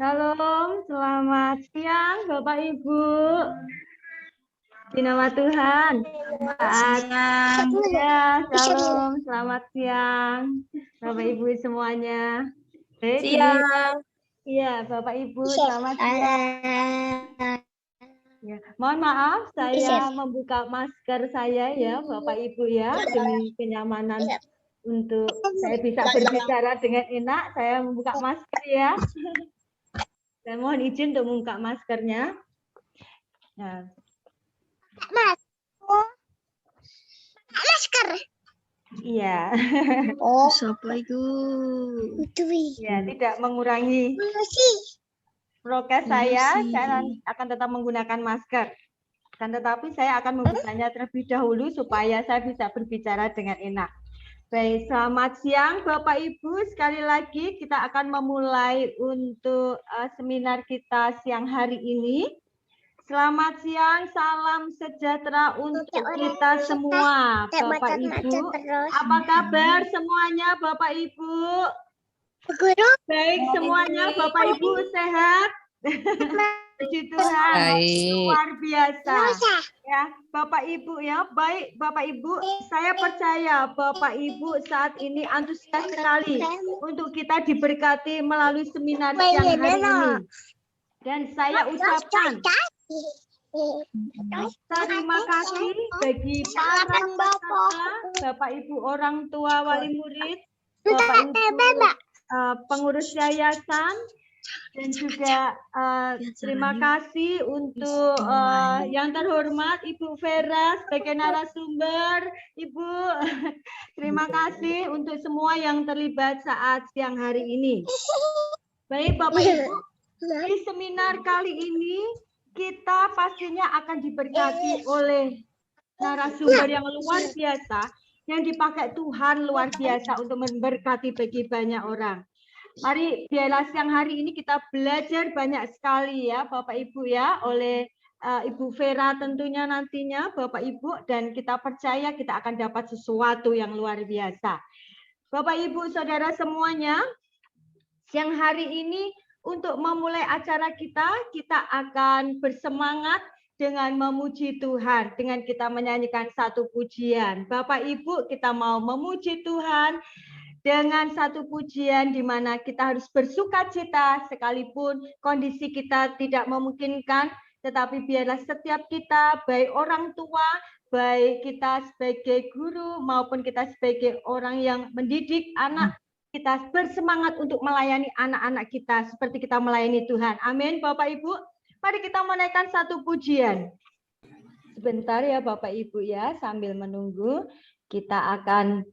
Shalom, selamat siang Bapak Ibu. Di nama Tuhan. Ya, shalom, selamat siang Bapak Ibu semuanya. Baik, Siang. Iya, Bapak Ibu, selamat siang. Ya, mohon maaf, saya membuka masker saya ya, Bapak Ibu ya, demi kenyamanan untuk saya bisa berbicara dengan enak. Saya membuka masker ya. Saya mohon izin untuk membuka maskernya. Nah. Masker. Iya. Oh, siapa itu? Ya, tidak mengurangi prokes saya akan tetap menggunakan masker. Dan tetapi saya akan membukanya terlebih dahulu supaya saya bisa berbicara dengan enak. Baik, selamat siang Bapak Ibu. Sekali lagi kita akan memulai untuk seminar kita siang hari ini. Selamat siang, salam sejahtera untuk kita semua, Bapak Ibu. Apa kabar semuanya, Bapak Ibu? Baik semuanya, Bapak Ibu sehat? Puji Tuhan, luar biasa. Ya, Bapak Ibu ya, baik Bapak Ibu. Saya percaya Bapak Ibu saat ini antusias sekali untuk kita diberkati melalui seminar siang hari ini. Dan saya ucapkan terima kasih bagi para peserta, Bapak Ibu orang tua wali murid, Bapak Ibu pengurus yayasan, dan juga terima kasih untuk yang terhormat Ibu Vera sebagai narasumber. Ibu, terima kasih untuk semua yang terlibat saat siang hari ini. Baik Bapak Ibu, di seminar kali ini kita pastinya akan diberkati oleh narasumber yang luar biasa, yang dipakai Tuhan luar biasa untuk memberkati bagi banyak orang. Mari biarlah siang hari ini kita belajar banyak sekali ya Bapak Ibu ya, oleh Ibu Vera tentunya nantinya Bapak Ibu, dan kita percaya kita akan dapat sesuatu yang luar biasa. Bapak Ibu Saudara semuanya, siang hari ini untuk memulai acara kita akan bersemangat dengan memuji Tuhan, dengan kita menyanyikan satu pujian. Bapak Ibu, kita mau memuji Tuhan dengan satu pujian di mana kita harus bersukacita sekalipun kondisi kita tidak memungkinkan, tetapi biarlah setiap kita, baik orang tua, baik kita sebagai guru maupun kita sebagai orang yang mendidik anak, kita bersemangat untuk melayani anak-anak kita seperti kita melayani Tuhan. Amin, Bapak Ibu. Mari kita menaikkan satu pujian. Sebentar ya Bapak Ibu ya, sambil menunggu kita akan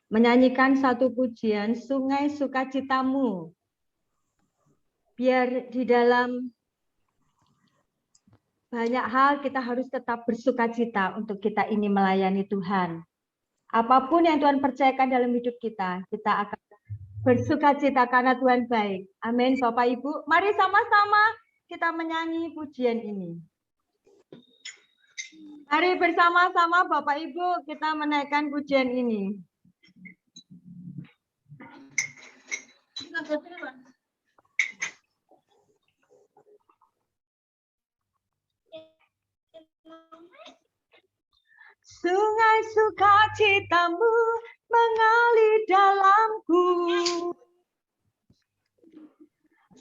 menyanyikan satu pujian, Sungai Sukacitamu. Biar di dalam banyak hal kita harus tetap bersukacita untuk kita ini melayani Tuhan. Apapun yang Tuhan percayakan dalam hidup kita akan bersukacita karena Tuhan baik. Amin, Bapak Ibu. Mari sama-sama kita menyanyi pujian ini. Mari bersama-sama Bapak Ibu kita menaikkan pujian ini. Sungai sukacitamu mengalir dalamku,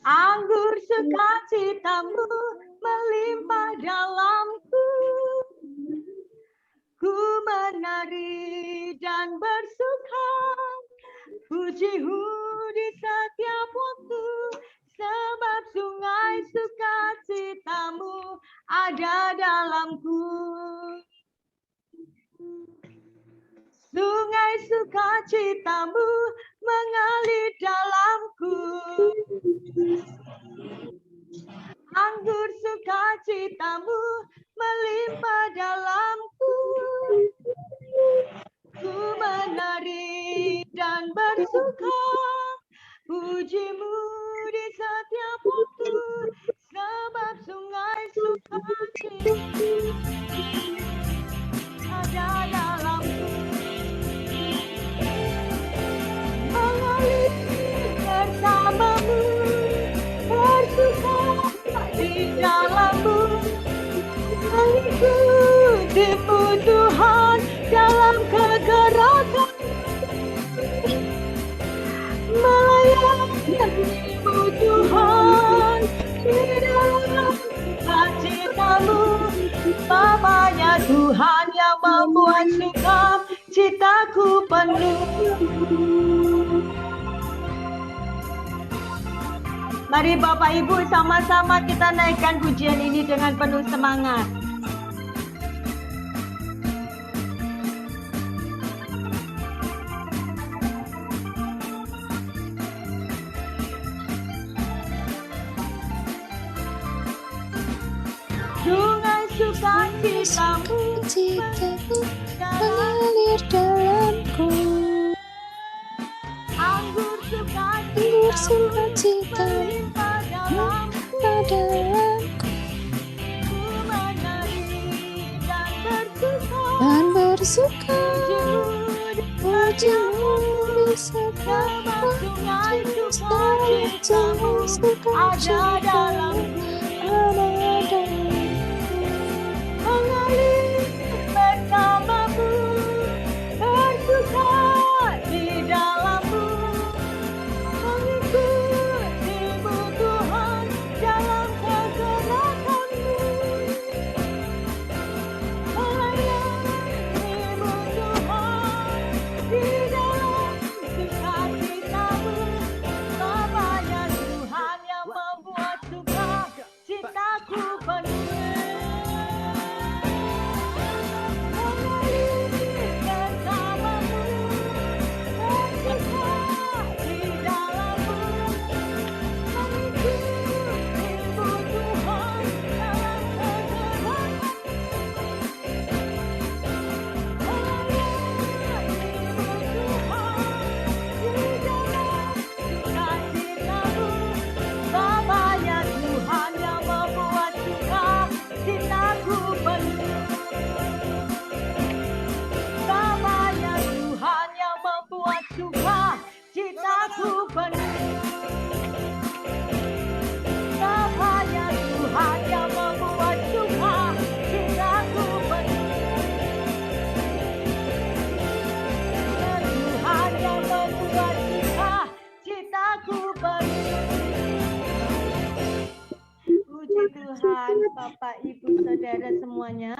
anggur sukacitamu melimpah dalamku. Ku menari dan bersuka, pujimu di setiap waktu, sebab sungai sukacitamu ada dalamku. Sungai sukacitamu mengalir dalamku, anggur sukacitamu melimpah dalamku. Ku menari dan bersuka, pujimu di setiap waktu, sebab sungai sukacitamu ada dalamku. Mengalir bersamamu, bersamamu. Tuhan, di dalam cita-Mu, Bapanya Tuhan yang membuat suka citaku penuh. Mari Bapak Ibu sama-sama kita naikkan pujian ini dengan penuh semangat. Sungai sukacitamu mengalir dalamku. Anggur Anggur sukacita melimpah dalamku. dalamku Ku menari dan bersuka. Pujimu bisa Sebab sungai sukacitamu ada dalamku. Mengalir bersamamu, bersuka di dalammu, mengikutimu Tuhan dalam kegerakanmu, melayanimu Tuhan di dalam sukacitamu. Bapanya Tuhan yang membuat suka citaku penuh. Bapanya Tuhan yang membuat suka citaku penuh. Bapanya Tuhan yang membuat suka citaku penuh. Bapanya Tuhan yang membuat suka citaku penuh. Tuhan yang membuat suka citaku penuh. Puji Tuhan, Bapak, Ibu, Saudara semuanya.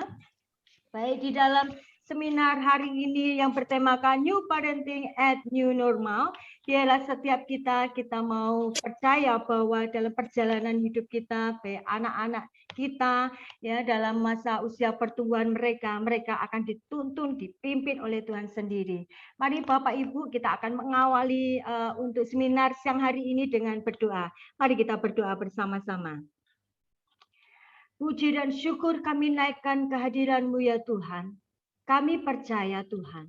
Baik, di dalam seminar hari ini yang bertemakan New Parenting at New Normal, ialah setiap kita mau percaya bahwa dalam perjalanan hidup kita, baik anak-anak kita, ya dalam masa usia pertumbuhan mereka akan dituntun, dipimpin oleh Tuhan sendiri. Mari Bapak Ibu, kita akan mengawali untuk seminar siang hari ini dengan berdoa. Mari kita berdoa bersama-sama. Puji dan syukur kami naikkan kehadiran-Mu ya Tuhan. Kami percaya Tuhan,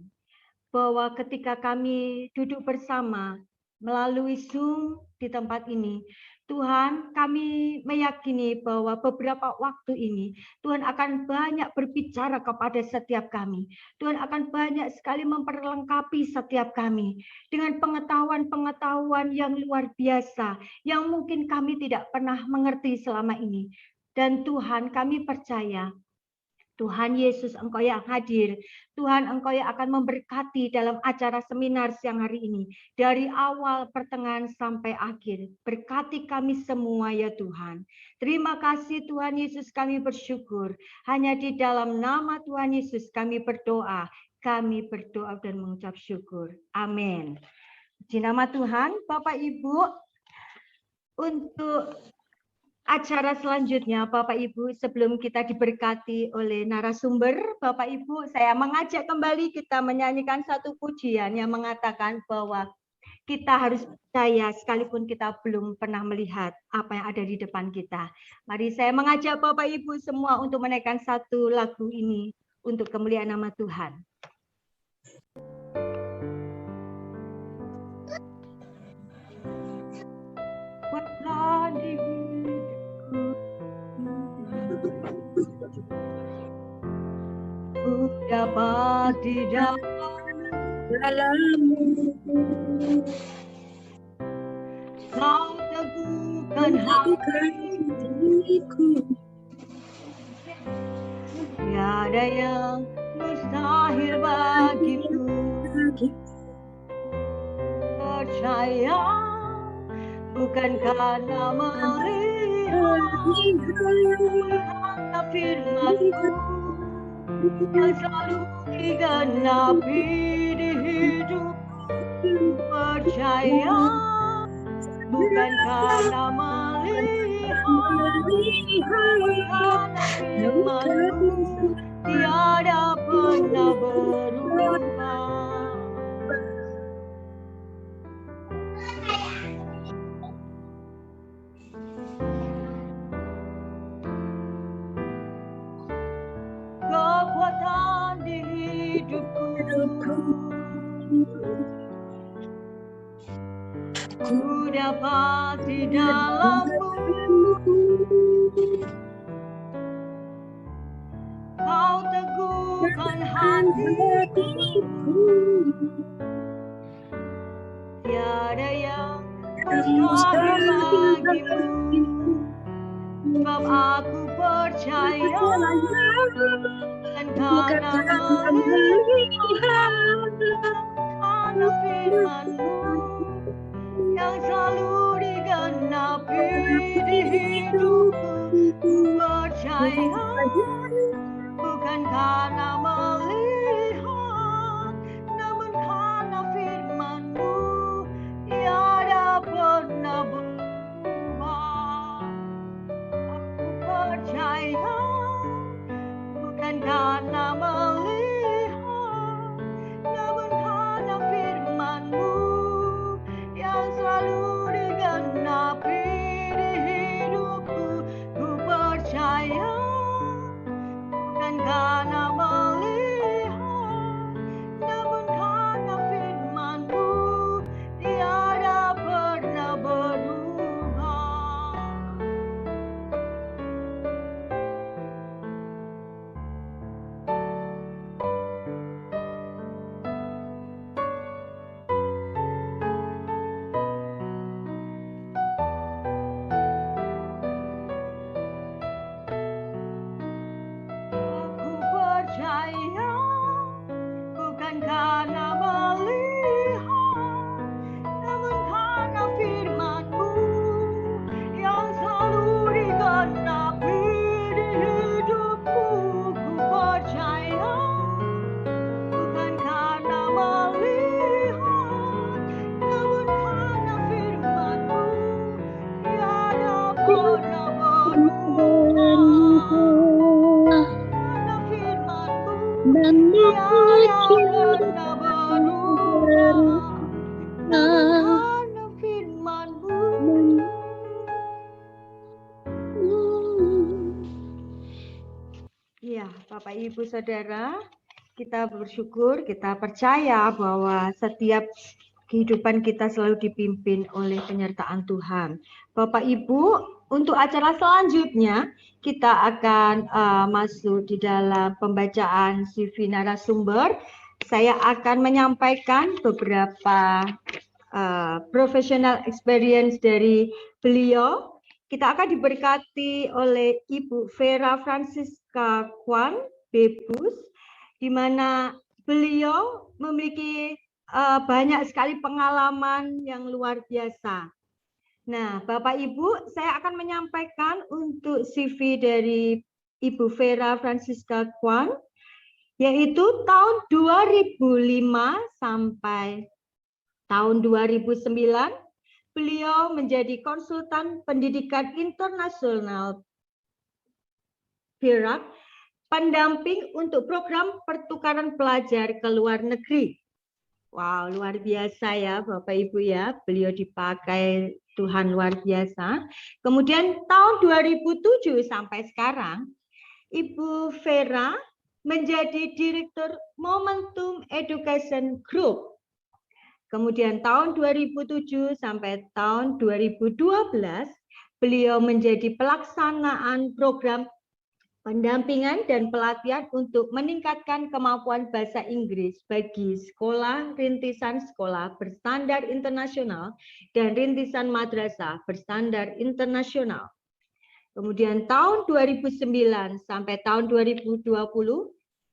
bahwa ketika kami duduk bersama melalui Zoom di tempat ini, Tuhan, kami meyakini bahwa beberapa waktu ini Tuhan akan banyak berbicara kepada setiap kami. Tuhan akan banyak sekali memperlengkapi setiap kami dengan pengetahuan-pengetahuan yang luar biasa, yang mungkin kami tidak pernah mengerti selama ini. Dan Tuhan, kami percaya, Tuhan Yesus, Engkau yang hadir. Tuhan, Engkau yang akan memberkati dalam acara seminar siang hari ini. Dari awal, pertengahan, sampai akhir. Berkati kami semua ya Tuhan. Terima kasih Tuhan Yesus, kami bersyukur. Hanya di dalam nama Tuhan Yesus kami berdoa. Kami berdoa dan mengucap syukur. Amin. Di nama Tuhan, Bapak Ibu, untuk acara selanjutnya, Bapak Ibu, sebelum kita diberkati oleh narasumber, Bapak Ibu, saya mengajak kembali kita menyanyikan satu pujian yang mengatakan bahwa kita harus percaya sekalipun kita belum pernah melihat apa yang ada di depan kita. Mari saya mengajak Bapak Ibu semua untuk menaikkan satu lagu ini untuk kemuliaan nama Tuhan. Buatlah diriku ku dapat di dalammu, kau teguhkan hatiku, tiada yang mustahil bagiku. Percaya bukan karena melihat firman-Mu yang selalu digenapi di hidupku. Percaya bukan karena melihat, karena firman-Mu tiada pernah berubah. Kekuatan di hidupku, ku dapat di dalam-Mu. Kau teguhkan hatiku, tiada yang mustahil bagimu. Sebab aku percaya bukan karena melihat, karena firman-Mu yang selalu digenapi di hidupku. Ku percaya bukan karena melihat, namun karena firman-Mu tiada pernah berubah. Aku percaya bukan karena melihat, namun karena firman-Mu yang selalu digenapi di hidupku. Ku percaya bukan karena melihat, namun karena firman-Mu tiada pernah berubah. Aku percaya bukan karena melihat, namun karena firman-Mu yang selalu digenapi di hidupku. Ku percaya bukan karena melihat, namun karena firman-Mu tiada pernah berubah. Karena firman-Mu tiada pernah berubah. Karena firman-Mu. Ya, Bapak Ibu Saudara, kita bersyukur, kita percaya bahwa setiap kehidupan kita selalu dipimpin oleh penyertaan Tuhan. Bapak Ibu, untuk acara selanjutnya kita akan masuk di dalam pembacaan CV narasumber. Saya akan menyampaikan beberapa professional experience dari beliau. Kita akan diberkati oleh Ibu Vera Francisca Kwan, Bebus, di mana beliau memiliki banyak sekali pengalaman yang luar biasa. Nah, Bapak Ibu, saya akan menyampaikan untuk CV dari Ibu Vera Francisca Kwan, yaitu tahun 2005 sampai tahun 2009, beliau menjadi konsultan pendidikan internasional PIRAK, pendamping untuk program pertukaran pelajar ke luar negeri. Wow, luar biasa ya Bapak Ibu ya, beliau dipakai Tuhan luar biasa. Kemudian tahun 2007 sampai sekarang, Ibu Vera menjadi Direktur Momentum Education Group. Kemudian tahun 2007 sampai tahun 2012, beliau menjadi pelaksanaan program pendampingan dan pelatihan untuk meningkatkan kemampuan bahasa Inggris bagi sekolah rintisan sekolah berstandar internasional dan rintisan madrasah berstandar internasional. Kemudian tahun 2009 sampai tahun 2020,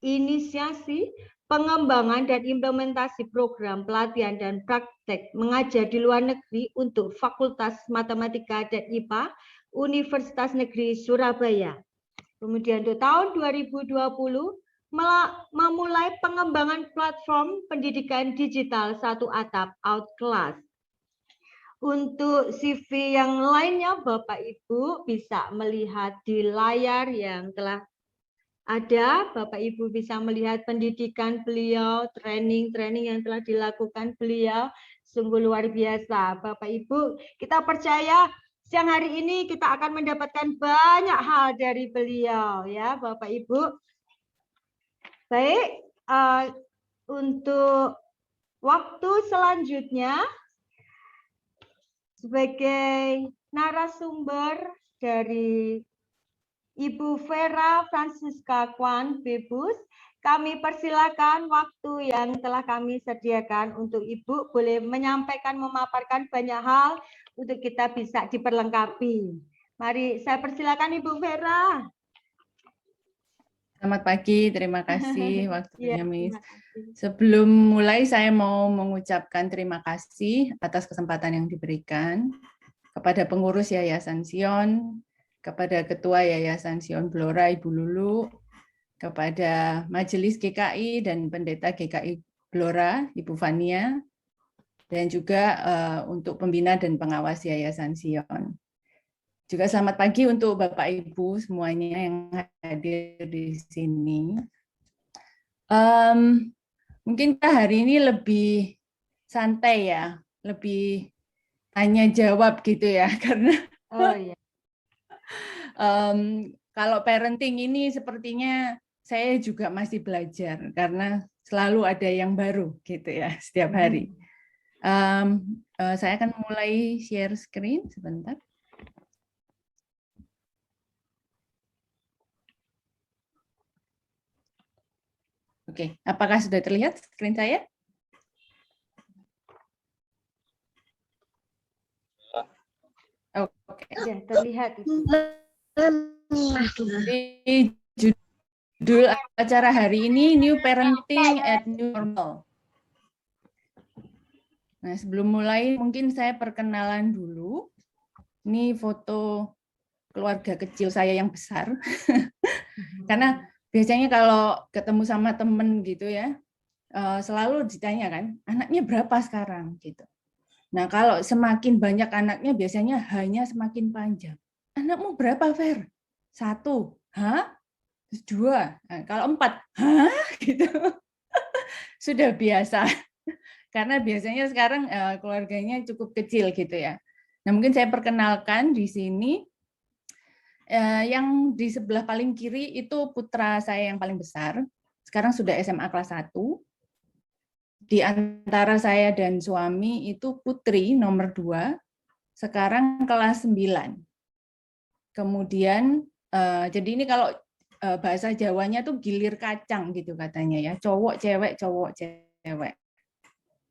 inisiasi pengembangan dan implementasi program pelatihan dan praktek mengajar di luar negeri untuk Fakultas Matematika dan IPA Universitas Negeri Surabaya. Kemudian untuk tahun 2020 memulai pengembangan platform pendidikan digital satu atap Outclass. Untuk CV yang lainnya Bapak Ibu bisa melihat di layar yang telah ada. Bapak Ibu bisa melihat pendidikan beliau, training yang telah dilakukan beliau, sungguh luar biasa. Bapak Ibu, kita percaya siang hari ini kita akan mendapatkan banyak hal dari beliau ya Bapak Ibu. Baik, untuk waktu selanjutnya sebagai narasumber dari Ibu Vera Francisca Kwan Bebus, kami persilakan waktu yang telah kami sediakan untuk Ibu boleh menyampaikan, memaparkan banyak hal untuk kita bisa diperlengkapi. Mari saya persilakan Ibu Vera. Selamat pagi, terima kasih waktunya, Ya, Miss. terima kasih. Sebelum mulai, saya mau mengucapkan terima kasih atas kesempatan yang diberikan kepada pengurus Yayasan Sion, kepada Ketua Yayasan Sion Blora, Ibu Lulu, kepada Majelis GKI dan Pendeta GKI Blora, Ibu Fania, dan juga untuk pembina dan pengawas Yayasan Sion. Juga selamat pagi untuk Bapak Ibu semuanya yang hadir di sini. Mungkin kita hari ini lebih santai ya, lebih tanya jawab gitu ya, karena kalau parenting ini sepertinya saya juga masih belajar karena selalu ada yang baru gitu ya setiap hari. Saya akan mulai share screen sebentar. Oke, apakah sudah terlihat screen saya? Oke. Ya, terlihat. Jadi, judul acara hari ini New Parenting at New Normal. Nah, sebelum mulai mungkin saya perkenalan dulu. Ini foto keluarga kecil saya yang besar. Karena biasanya kalau ketemu sama temen gitu ya, selalu ditanya kan, anaknya berapa sekarang gitu. Nah, kalau semakin banyak anaknya biasanya hanya semakin panjang. Anakmu berapa, Fer? 1. Hah? 2. Nah, kalau 4, hah? Gitu. Sudah biasa. Karena biasanya sekarang keluarganya cukup kecil gitu ya. Nah, mungkin saya perkenalkan di sini. Yang di sebelah paling kiri itu putra saya yang paling besar. Sekarang sudah SMA kelas 1. Di antara saya dan suami itu putri nomor 2. Sekarang kelas 9. Kemudian, jadi ini kalau bahasa Jawanya tuh gilir kacang gitu katanya ya. Cowok, cewek.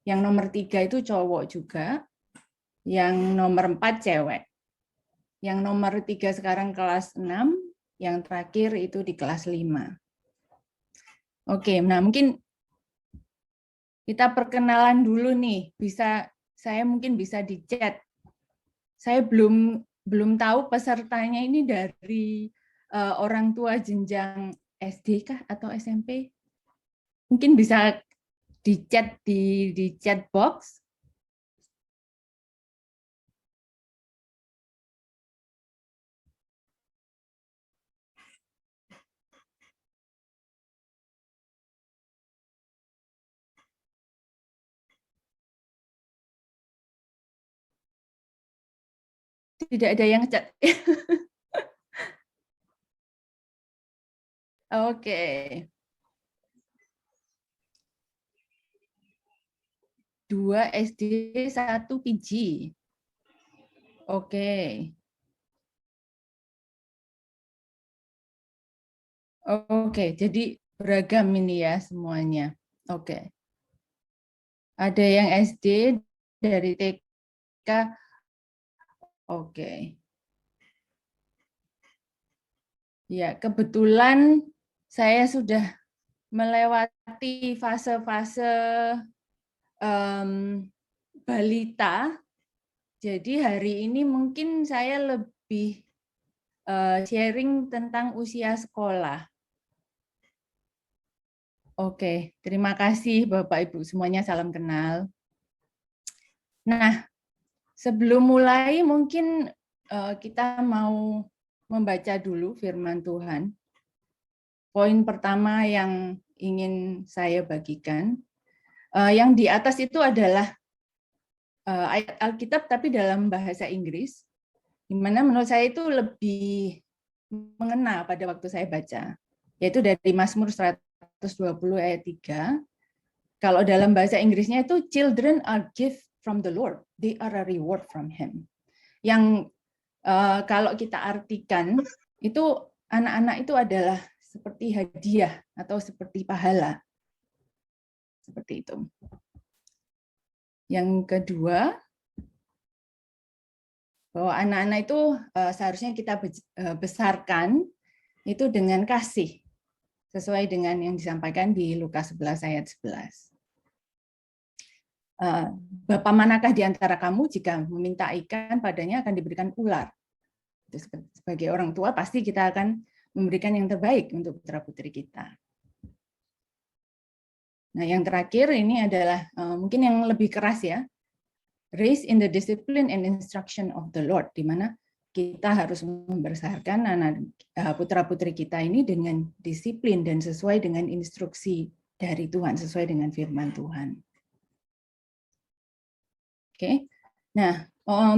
Yang nomor 3 itu cowok juga. Yang nomor 4 cewek. Yang nomor 3 sekarang kelas 6, yang terakhir itu di kelas 5. Oke, nah mungkin kita perkenalan dulu nih. Saya mungkin bisa di chat. Saya belum tahu pesertanya ini dari orang tua jenjang SD kah atau SMP? Mungkin bisa di chat di chat box. Tidak ada yang chat. Oke. Dua SD, 1 PG. Oke. Oke, jadi beragam ini ya semuanya. Oke. Ada yang SD dari TK. Oke. Ya, kebetulan saya sudah melewati fase-fase balita. Jadi hari ini mungkin saya lebih sharing tentang usia sekolah. Oke, terima kasih Bapak Ibu semuanya, salam kenal. Nah, sebelum mulai mungkin kita mau membaca dulu firman Tuhan. Poin pertama yang ingin saya bagikan, yang di atas itu adalah ayat Alkitab tapi dalam bahasa Inggris, di mana menurut saya itu lebih mengena pada waktu saya baca, yaitu dari Mazmur 120 ayat 3. Kalau dalam bahasa Inggrisnya itu children are gift from the Lord, they are a reward from Him. Yang kalau kita artikan itu anak-anak itu adalah seperti hadiah atau seperti pahala. Seperti itu. Yang kedua, bahwa anak-anak itu seharusnya kita besarkan itu dengan kasih, sesuai dengan yang disampaikan di Lukas 11 ayat 11. Bapa manakah di antara kamu jika meminta ikan padanya akan diberikan ular? Sebagai orang tua pasti kita akan memberikan yang terbaik untuk putra-putri kita. Nah, yang terakhir ini adalah mungkin yang lebih keras ya. Raised in the discipline and instruction of the Lord, di mana kita harus membesarkan anak putra-putri kita ini dengan disiplin dan sesuai dengan instruksi dari Tuhan, sesuai dengan firman Tuhan. Oke. Nah,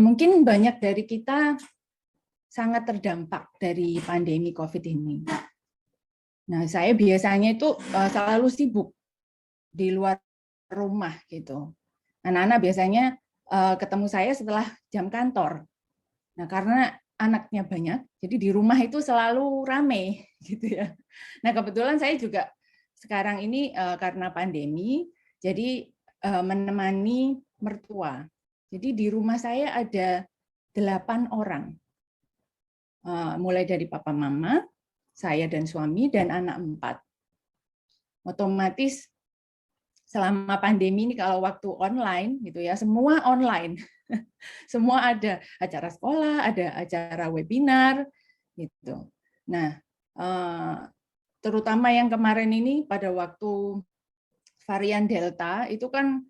mungkin banyak dari kita sangat terdampak dari pandemi COVID ini. Nah, saya biasanya itu selalu sibuk di luar rumah gitu. Anak-anak biasanya ketemu saya setelah jam kantor. Nah, karena anaknya banyak, jadi di rumah itu selalu rame gitu ya. Nah, kebetulan saya juga sekarang ini karena pandemi, jadi menemani mertua. Jadi di rumah saya ada 8 orang. Mulai dari papa mama, saya dan suami, dan anak 4. Otomatis selama pandemi ini kalau waktu online gitu ya, semua online. Semua ada acara sekolah, ada acara webinar gitu. Nah, terutama yang kemarin ini pada waktu varian Delta itu kan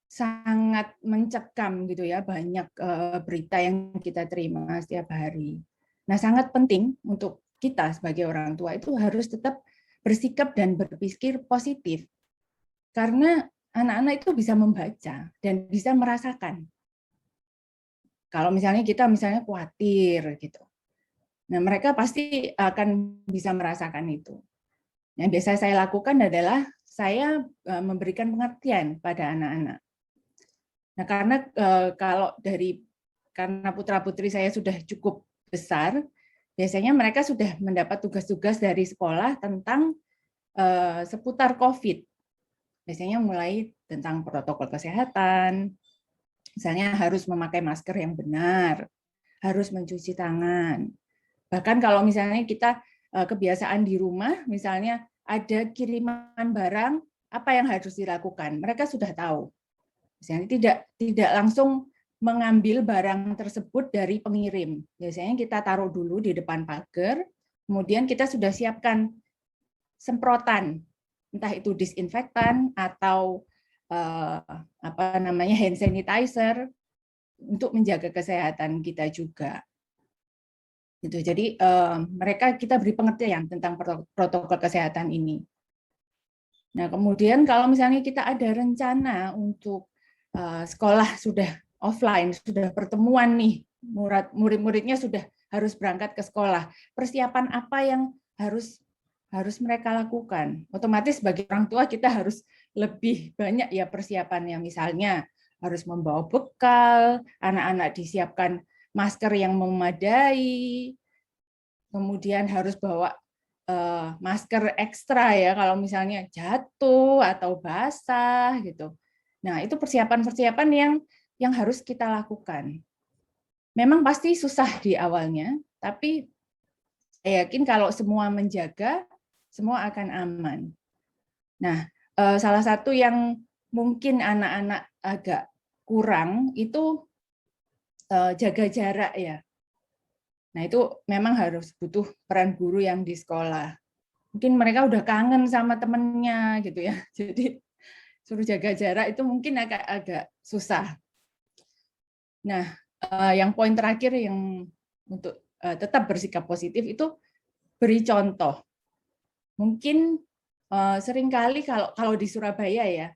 sangat mencekam gitu ya, banyak berita yang kita terima setiap hari. Nah, sangat penting untuk kita sebagai orang tua itu harus tetap bersikap dan berpikir positif. Karena anak-anak itu bisa membaca dan bisa merasakan. Kalau misalnya kita khawatir gitu. Nah, mereka pasti akan bisa merasakan itu. Yang biasa saya lakukan adalah saya memberikan pengertian pada anak-anak. Nah, karena putra-putri saya sudah cukup besar, biasanya mereka sudah mendapat tugas-tugas dari sekolah tentang seputar COVID. Biasanya mulai tentang protokol kesehatan, misalnya harus memakai masker yang benar, harus mencuci tangan. Bahkan kalau misalnya kita kebiasaan di rumah, misalnya ada kiriman barang, apa yang harus dilakukan? Mereka sudah tahu. Misalnya tidak langsung mengambil barang tersebut dari pengirim. Biasanya kita taruh dulu di depan pagar, kemudian kita sudah siapkan semprotan, entah itu disinfektan atau hand sanitizer untuk menjaga kesehatan kita juga. Gitu. Jadi kita beri pengertian tentang protokol kesehatan ini. Nah, kemudian kalau misalnya kita ada rencana untuk sekolah sudah offline, sudah pertemuan nih, murid-muridnya sudah harus berangkat ke sekolah. Persiapan apa yang harus mereka lakukan? Otomatis sebagai orang tua kita harus lebih banyak ya persiapannya. Misalnya harus membawa bekal, anak-anak disiapkan masker yang memadai, kemudian harus bawa masker ekstra ya kalau misalnya jatuh atau basah gitu. Nah, itu persiapan-persiapan yang harus kita lakukan. Memang pasti susah di awalnya, tapi saya yakin kalau semua menjaga, semua akan aman. Nah, salah satu yang mungkin anak-anak agak kurang itu jaga jarak ya. Nah, itu memang harus butuh peran guru yang di sekolah. Mungkin mereka udah kangen sama temennya gitu ya. Jadi suruh jaga jarak itu mungkin agak susah. Nah, yang poin terakhir yang untuk tetap bersikap positif itu beri contoh. Mungkin seringkali kalau di Surabaya ya,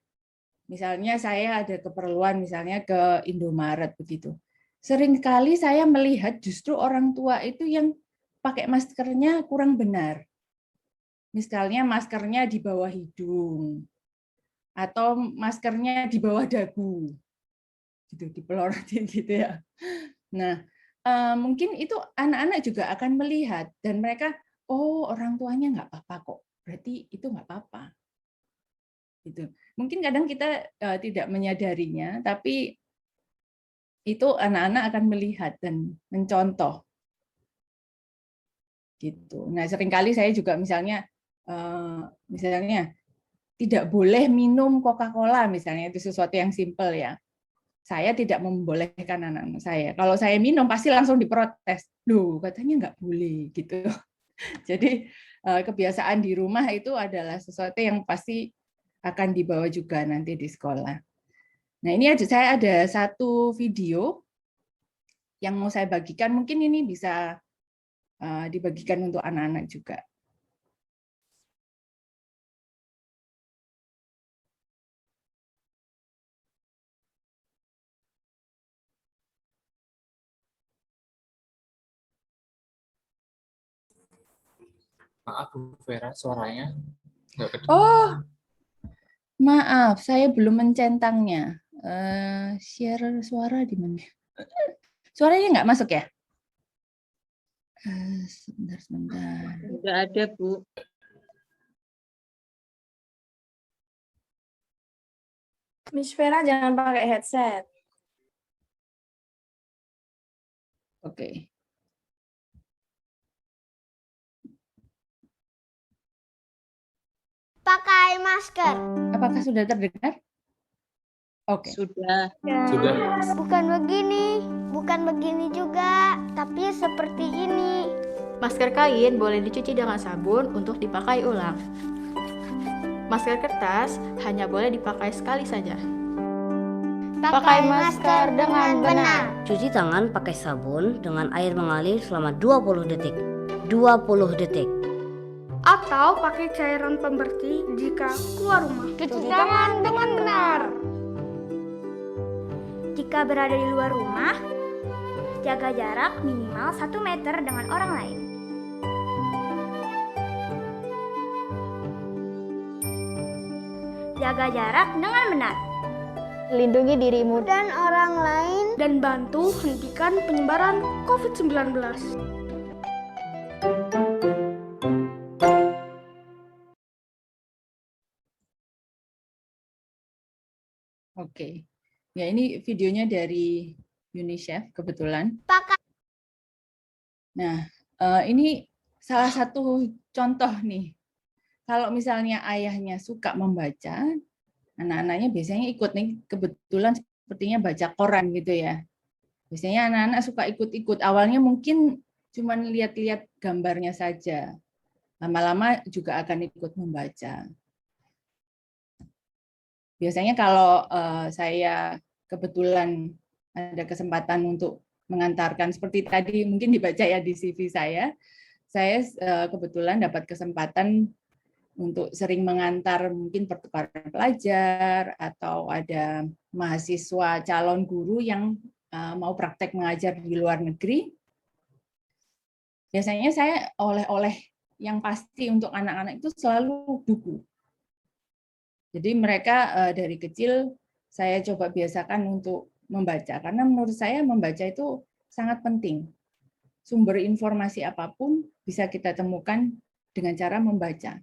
misalnya saya ada keperluan misalnya ke Indomaret begitu. Seringkali saya melihat justru orang tua itu yang pakai maskernya kurang benar. Misalnya maskernya di bawah hidung atau maskernya di bawah dagu. Gitu dipelorotin gitu ya. Nah, mungkin itu anak-anak juga akan melihat dan mereka, oh orang tuanya nggak apa-apa kok, berarti itu nggak apa-apa. Gitu. Mungkin kadang kita tidak menyadarinya, tapi itu anak-anak akan melihat dan mencontoh. Gitu. Nah, seringkali saya juga misalnya tidak boleh minum Coca-Cola misalnya, itu sesuatu yang simpel ya. Saya tidak membolehkan anak-anak saya. Kalau saya minum pasti langsung diprotes. Loh, katanya nggak boleh gitu. Jadi kebiasaan di rumah itu adalah sesuatu yang pasti akan dibawa juga nanti di sekolah. Nah, ini saya ada satu video yang mau saya bagikan. Mungkin ini bisa dibagikan untuk anak-anak juga. Maaf Bu Vera, suaranya nggak kedengaran. Oh, maaf, saya belum mencentangnya. Share suara di mana? Suaranya nggak masuk ya? Sebentar. Nggak ada, Bu. Miss Vera jangan pakai headset. Oke. Pakai masker. Apakah sudah terdengar? Oke. Sudah. Sudah. Bukan begini juga, tapi seperti ini. Masker kain boleh dicuci dengan sabun untuk dipakai ulang. Masker kertas hanya boleh dipakai sekali saja. Pakai masker dengan benar. Cuci tangan pakai sabun dengan air mengalir selama 20 detik. 20 detik. Atau pakai cairan pembersih jika keluar rumah. Cuci tangan dengan benar. Jika berada di luar rumah, jaga jarak minimal 1 meter dengan orang lain. Jaga jarak dengan benar. Lindungi dirimu Dan orang lain. Dan bantu hentikan penyebaran COVID-19. Oke. Ya, ini videonya dari UNICEF kebetulan. Pakai. Nah, ini salah satu contoh nih. Kalau misalnya ayahnya suka membaca, anak-anaknya biasanya ikut nih. Kebetulan sepertinya baca koran gitu ya. Biasanya anak-anak suka ikut-ikut. Awalnya mungkin cuma lihat-lihat gambarnya saja. Lama-lama juga akan ikut membaca. Biasanya kalau saya kebetulan ada kesempatan untuk mengantarkan seperti tadi mungkin dibaca ya di CV saya kebetulan dapat kesempatan untuk sering mengantar mungkin pertukaran pelajar atau ada mahasiswa calon guru yang mau praktek mengajar di luar negeri. Biasanya saya oleh-oleh yang pasti untuk anak-anak itu selalu buku. Jadi mereka dari kecil saya coba biasakan untuk membaca, karena menurut saya membaca itu sangat penting. Sumber informasi apapun bisa kita temukan dengan cara membaca.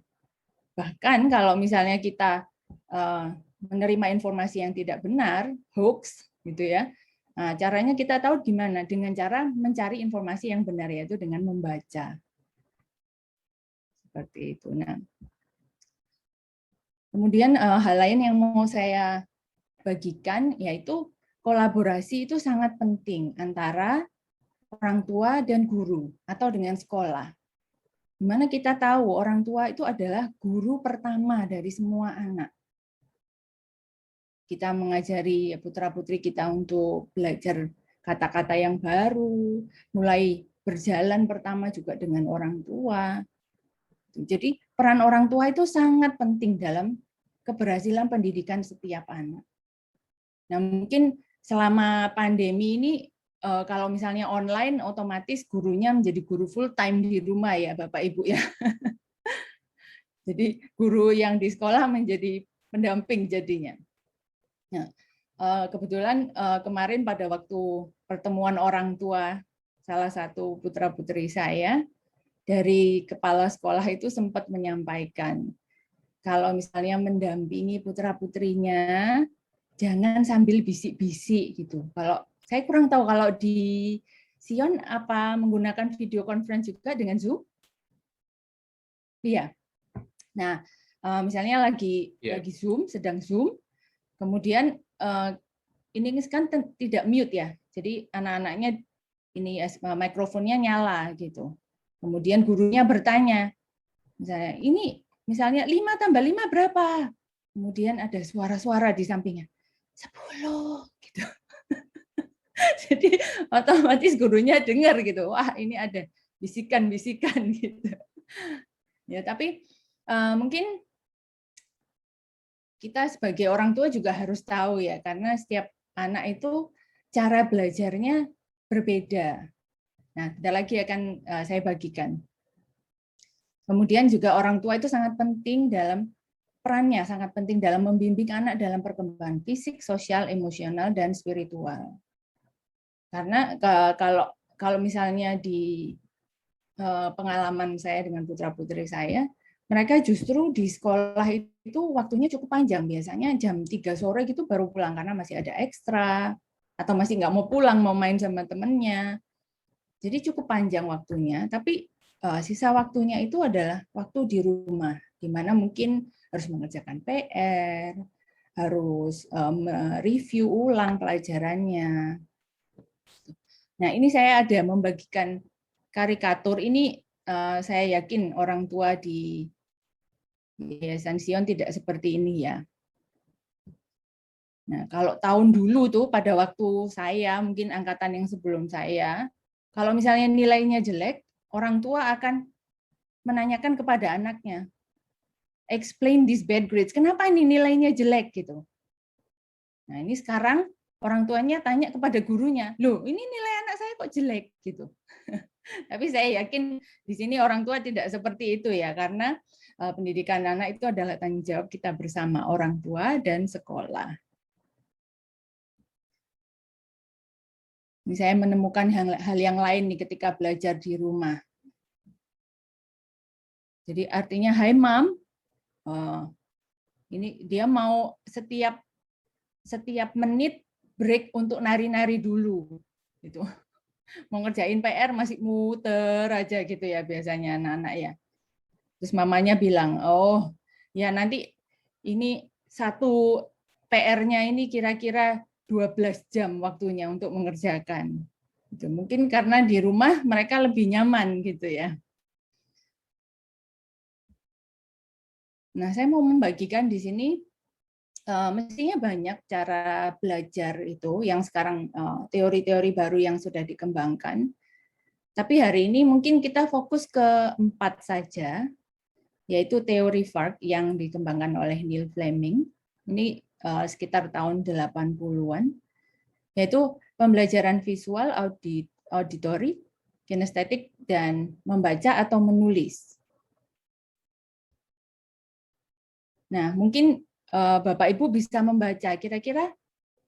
Bahkan kalau misalnya kita menerima informasi yang tidak benar, hoax, gitu ya, nah, caranya kita tahu gimana? Dengan cara mencari informasi yang benar, yaitu dengan membaca. Seperti itu. Nah, Kemudian hal lain yang mau saya bagikan yaitu kolaborasi itu sangat penting antara orang tua dan guru atau dengan sekolah. Dimana kita tahu orang tua itu adalah guru pertama dari semua anak. Kita mengajari putra-putri kita untuk belajar kata-kata yang baru, mulai berjalan pertama juga dengan orang tua. Jadi peran orang tua itu sangat penting dalam keberhasilan pendidikan setiap anak. Nah, mungkin selama pandemi ini kalau misalnya online otomatis gurunya menjadi guru full time di rumah ya Bapak Ibu ya. Jadi guru yang di sekolah menjadi pendamping jadinya. Nah, kebetulan kemarin pada waktu pertemuan orang tua salah satu putra-putri saya dari kepala sekolah itu sempat menyampaikan kalau misalnya mendampingi putra-putrinya jangan sambil bisik-bisik gitu. Kalau saya kurang tahu kalau di Sion apa menggunakan video conference juga dengan Zoom? Iya. Nah, misalnya lagi Zoom, sedang Zoom, kemudian ini kan tidak mute ya. Jadi anak-anaknya ini mikrofonnya nyala gitu. Kemudian gurunya bertanya, misalnya ini misalnya 5 tambah 5 berapa? Kemudian ada suara-suara di sampingnya. 10 gitu. Jadi otomatis gurunya dengar gitu. Wah, ini ada bisikan-bisikan gitu. Ya, tapi mungkin kita sebagai orang tua juga harus tahu ya, karena setiap anak itu cara belajarnya berbeda. Nah, kita lagi akan saya bagikan. Kemudian juga orang tua itu sangat penting dalam perannya, sangat penting dalam membimbing anak dalam perkembangan fisik, sosial, emosional, dan spiritual. Karena kalau misalnya di pengalaman saya dengan putra-putri saya, mereka justru di sekolah itu waktunya cukup panjang. Biasanya jam 3 sore gitu baru pulang karena masih ada ekstra, atau masih nggak mau pulang, mau main sama temennya. Jadi cukup panjang waktunya, tapi sisa waktunya itu adalah waktu di rumah, di mana mungkin harus mengerjakan PR, harus mereview ulang pelajarannya. Nah, ini saya ada membagikan karikatur ini, saya yakin orang tua di Yayasan Sion tidak seperti ini ya. Nah, kalau tahun dulu tuh pada waktu saya, mungkin angkatan yang sebelum saya, kalau misalnya nilainya jelek, orang tua akan menanyakan kepada anaknya, explain this bad grades, kenapa ini nilainya jelek gitu. Nah, ini sekarang orang tuanya tanya kepada gurunya, loh ini nilai anak saya kok jelek gitu. Tapi saya yakin di sini orang tua tidak seperti itu ya, karena pendidikan anak itu adalah tanggung jawab kita bersama orang tua dan sekolah. Ini saya menemukan hal yang lain nih ketika belajar di rumah. Jadi artinya, hai mom, ini dia mau setiap menit break untuk nari-nari dulu, gitu. Mau ngerjain PR masih muter aja gitu ya biasanya anak-anak ya. Terus mamanya bilang, oh ya nanti ini satu PR-nya ini kira-kira 12 jam waktunya untuk mengerjakan. Gitu. Mungkin karena di rumah mereka lebih nyaman gitu ya. Nah, saya mau membagikan di sini mestinya banyak cara belajar itu yang sekarang teori-teori baru yang sudah dikembangkan. Tapi hari ini mungkin kita fokus ke 4 saja, yaitu teori FARC yang dikembangkan oleh Neil Fleming. Ini sekitar tahun 80-an, yaitu pembelajaran visual, auditory, kinestetik, dan membaca atau menulis. Nah, mungkin Bapak Ibu bisa membaca, kira-kira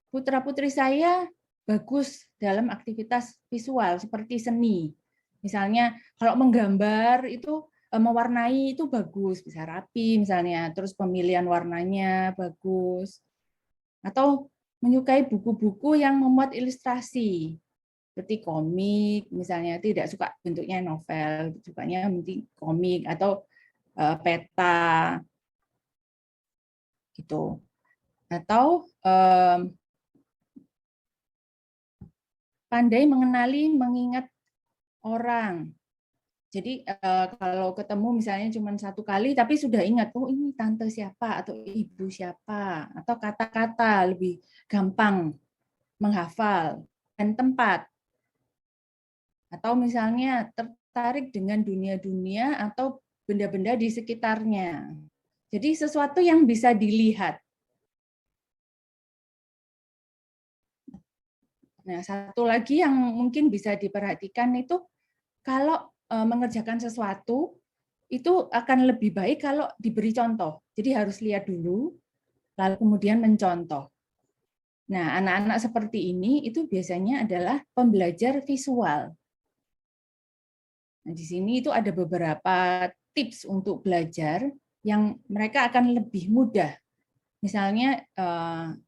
putra-putri saya bagus dalam aktivitas visual seperti seni. Misalnya kalau menggambar itu mewarnai itu bagus, bisa rapi misalnya, terus pemilihan warnanya bagus. Atau menyukai buku-buku yang memuat ilustrasi seperti komik misalnya, tidak suka bentuknya novel, sukanya komik atau peta. gitu. Atau pandai mengenali, mengingat orang. Jadi kalau ketemu misalnya cuma satu kali, tapi sudah ingat, oh ini tante siapa atau ibu siapa, atau kata-kata lebih gampang menghafal, dan tempat. Atau misalnya tertarik dengan dunia-dunia atau benda-benda di sekitarnya. Jadi sesuatu yang bisa dilihat. Nah, satu lagi yang mungkin bisa diperhatikan itu kalau mengerjakan sesuatu itu akan lebih baik kalau diberi contoh. Jadi harus lihat dulu, lalu kemudian mencontoh. Nah, anak-anak seperti ini itu biasanya adalah pembelajar visual. Nah, di sini itu ada beberapa tips untuk belajar yang mereka akan lebih mudah. Misalnya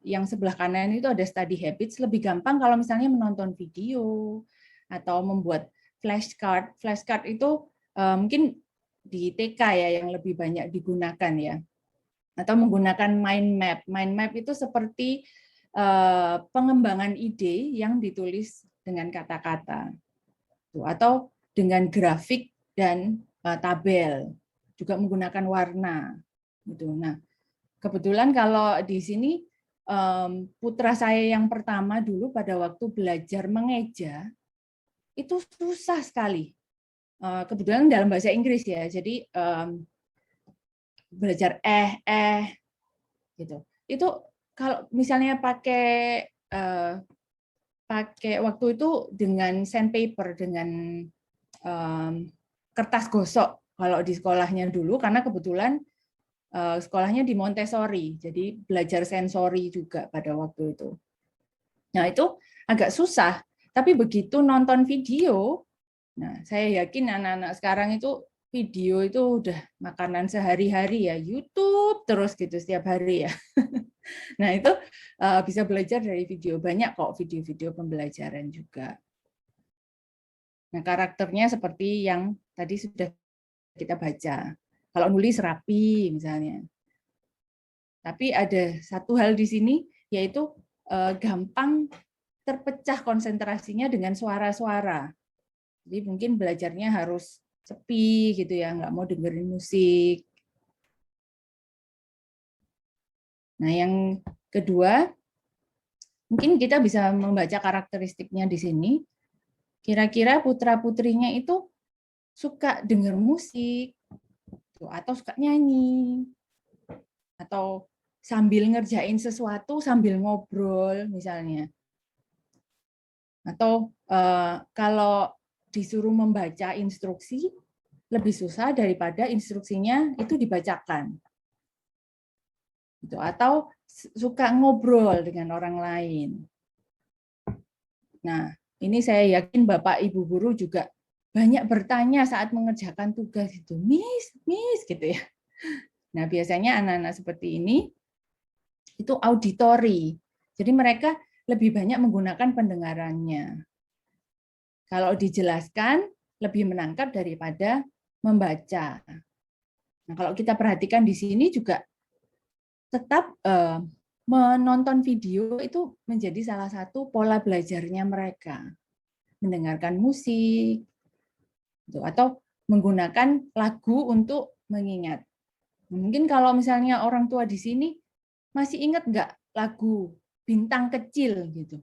yang sebelah kanan itu ada study habits, lebih gampang kalau misalnya menonton video atau membuat flashcard. Flashcard itu mungkin di TK ya yang lebih banyak digunakan ya. Atau menggunakan mind map. Mind map itu seperti pengembangan ide yang ditulis dengan kata-kata. Atau dengan grafik dan tabel. Juga menggunakan warna. Gitu. Nah, kebetulan kalau di sini putra saya yang pertama dulu pada waktu belajar mengeja itu susah sekali. Kebetulan dalam bahasa Inggris ya, jadi belajar gitu. Itu kalau misalnya pakai waktu itu dengan sandpaper, dengan kertas gosok kalau di sekolahnya dulu, karena kebetulan sekolahnya di Montessori, jadi belajar sensori juga pada waktu itu. Nah itu agak susah, tapi begitu nonton video, nah saya yakin anak-anak sekarang itu video itu udah makanan sehari-hari ya, YouTube terus gitu setiap hari ya. Nah itu bisa belajar dari video, banyak kok video-video pembelajaran juga. Nah karakternya seperti yang tadi sudah kita baca. Kalau nulis rapi misalnya. Tapi ada satu hal di sini, yaitu gampang terpecah konsentrasinya dengan suara-suara. Jadi mungkin belajarnya harus sepi gitu ya, nggak mau dengerin musik. Nah yang kedua, mungkin kita bisa membaca karakteristiknya di sini. Kira-kira putra-putrinya itu suka denger musik, atau suka nyanyi, atau sambil ngerjain sesuatu sambil ngobrol misalnya. Atau kalau disuruh membaca instruksi lebih susah daripada instruksinya itu dibacakan. Atau suka ngobrol dengan orang lain. Nah, ini saya yakin Bapak Ibu guru juga banyak bertanya saat mengerjakan tugas itu, Miss, gitu ya. Nah, biasanya anak-anak seperti ini itu auditori. Jadi mereka lebih banyak menggunakan pendengarannya. Kalau dijelaskan lebih menangkap daripada membaca. Nah, kalau kita perhatikan di sini juga tetap menonton video itu menjadi salah satu pola belajarnya mereka. Mendengarkan musik atau menggunakan lagu untuk mengingat. Mungkin kalau misalnya orang tua di sini masih ingat nggak lagu Bintang Kecil gitu.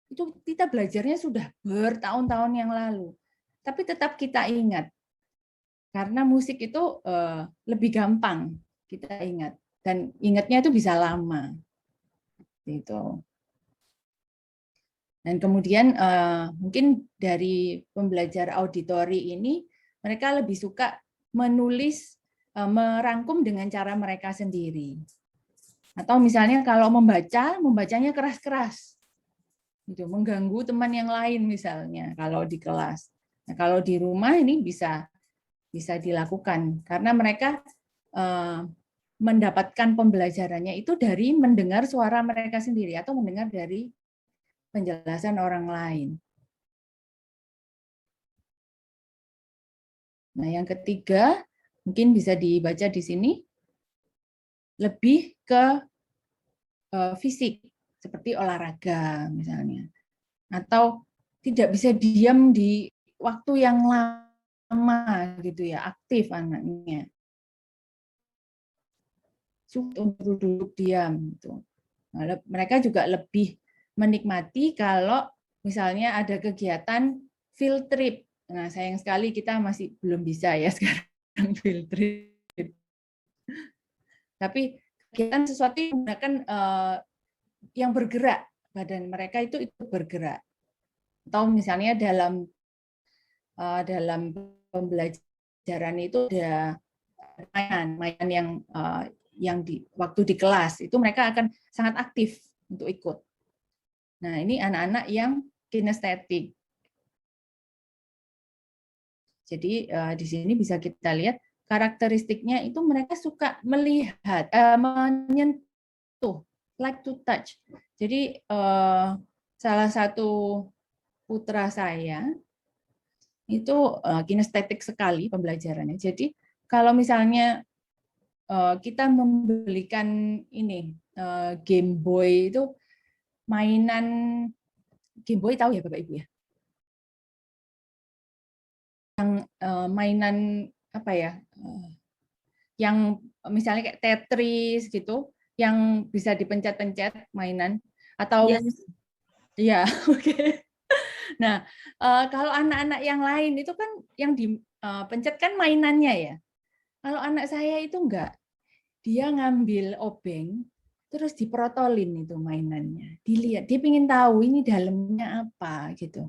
Itu kita belajarnya sudah bertahun-tahun yang lalu. Tapi tetap kita ingat. Karena musik itu lebih gampang kita ingat. Dan ingatnya itu bisa lama. Gitu. Dan kemudian mungkin dari pembelajar auditori ini, mereka lebih suka menulis, merangkum dengan cara mereka sendiri. Atau misalnya kalau membacanya keras-keras. Gitu, mengganggu teman yang lain misalnya kalau di kelas. Nah, kalau di rumah ini bisa dilakukan karena mereka mendapatkan pembelajarannya itu dari mendengar suara mereka sendiri atau mendengar dari penjelasan orang lain. Nah, yang ketiga mungkin bisa dibaca di sini. lebih ke fisik, seperti olahraga misalnya, atau tidak bisa diam di waktu yang lama gitu ya, aktif anaknya, suka untuk duduk diam gitu. Nah, mereka juga lebih menikmati kalau misalnya ada kegiatan field trip. Nah, sayang sekali kita masih belum bisa ya sekarang field trip. Tapi kegiatan sesuatu yang menggunakan yang bergerak, badan mereka itu bergerak. Atau misalnya dalam pembelajaran itu ada mainan yang waktu di kelas itu mereka akan sangat aktif untuk ikut. Nah, ini anak-anak yang kinestetik. Jadi di sini bisa kita lihat karakteristiknya itu mereka suka melihat, menyentuh, like to touch. Jadi salah satu putra saya itu kinestetik sekali pembelajarannya. Jadi kalau misalnya kita membelikan ini Game Boy itu mainan Game Boy, tahu ya Bapak Ibu ya? Yang mainan apa ya? Yang misalnya kayak Tetris gitu, yang bisa dipencet-pencet mainan atau ya, oke. Nah, kalau anak-anak yang lain itu kan yang dipencet kan mainannya ya. Kalau anak saya itu enggak. Dia ngambil obeng, terus diprotolin itu mainannya. Dilihat, dia ingin tahu ini dalamnya apa gitu.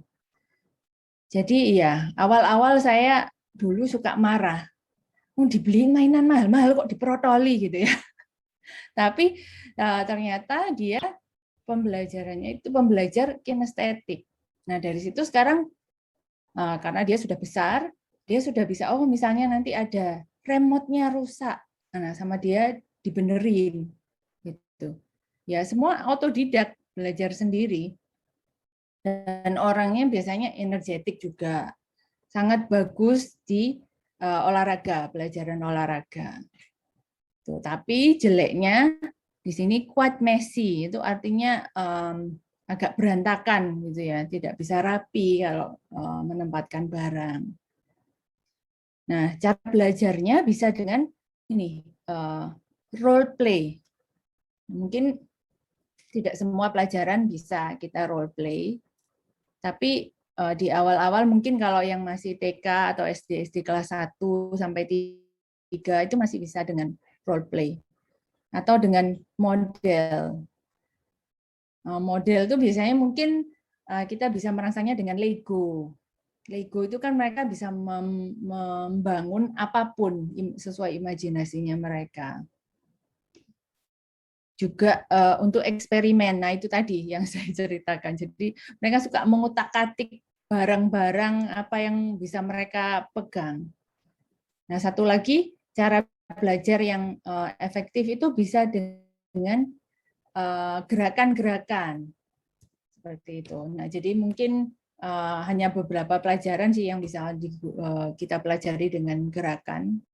Jadi ya, awal-awal saya dulu suka marah. Dibeliin mainan mahal-mahal kok diprotoli gitu ya. Tapi ternyata dia pembelajarannya itu pembelajar kinestetik. Nah, dari situ sekarang karena dia sudah besar, dia sudah bisa, oh misalnya nanti ada remote-nya rusak. Nah, sama dia dibenerin gitu. Ya, semua otodidak, belajar sendiri. Dan orangnya biasanya energetik juga. Sangat bagus di olahraga, pelajaran olahraga. Tuh, tapi jeleknya di sini quite messy, itu artinya agak berantakan gitu ya, tidak bisa rapi kalau menempatkan barang. Nah, cara belajarnya bisa dengan ini role play. Mungkin tidak semua pelajaran bisa kita role play, tapi di awal-awal mungkin kalau yang masih TK atau SD kelas 1 sampai 3 itu masih bisa dengan role play atau dengan model. Model itu biasanya mungkin kita bisa merangsangnya dengan Lego. Lego itu kan mereka bisa membangun apapun sesuai imajinasinya mereka. Juga untuk eksperimen, nah itu tadi yang saya ceritakan. Jadi mereka suka mengutak-atik barang-barang apa yang bisa mereka pegang. Nah, satu lagi cara belajar yang efektif itu bisa dengan gerakan-gerakan seperti itu. Nah, jadi mungkin hanya beberapa pelajaran sih yang bisa kita pelajari dengan gerakan.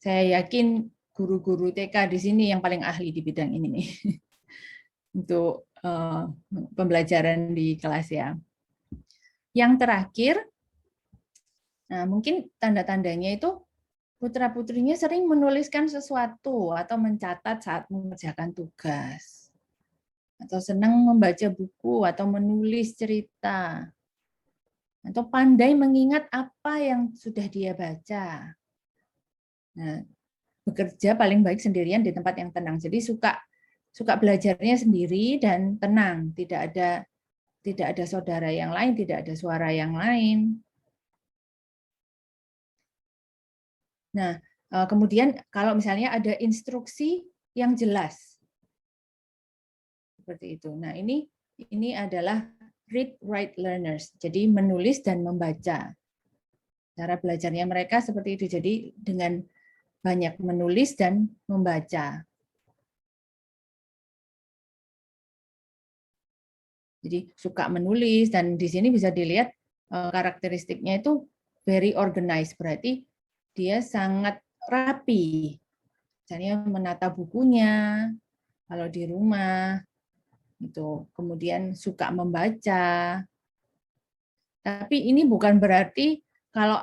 Saya yakin guru-guru TK di sini yang paling ahli di bidang ini nih untuk pembelajaran di kelas ya. Yang terakhir, nah mungkin tanda-tandanya itu putra-putrinya sering menuliskan sesuatu atau mencatat saat mengerjakan tugas. Atau senang membaca buku atau menulis cerita. Atau pandai mengingat apa yang sudah dia baca. Nah, bekerja paling baik sendirian di tempat yang tenang. Jadi suka belajarnya sendiri dan tenang, tidak ada saudara yang lain, tidak ada suara yang lain. Nah, kemudian kalau misalnya ada instruksi yang jelas, seperti itu. Nah, ini adalah read, write learners. Jadi menulis dan membaca. Cara belajarnya mereka seperti itu. Jadi dengan banyak menulis dan membaca. Jadi suka menulis dan di sini bisa dilihat karakteristiknya itu very organized, berarti dia sangat rapi. Misalnya menata bukunya kalau di rumah, itu kemudian suka membaca. Tapi ini bukan berarti kalau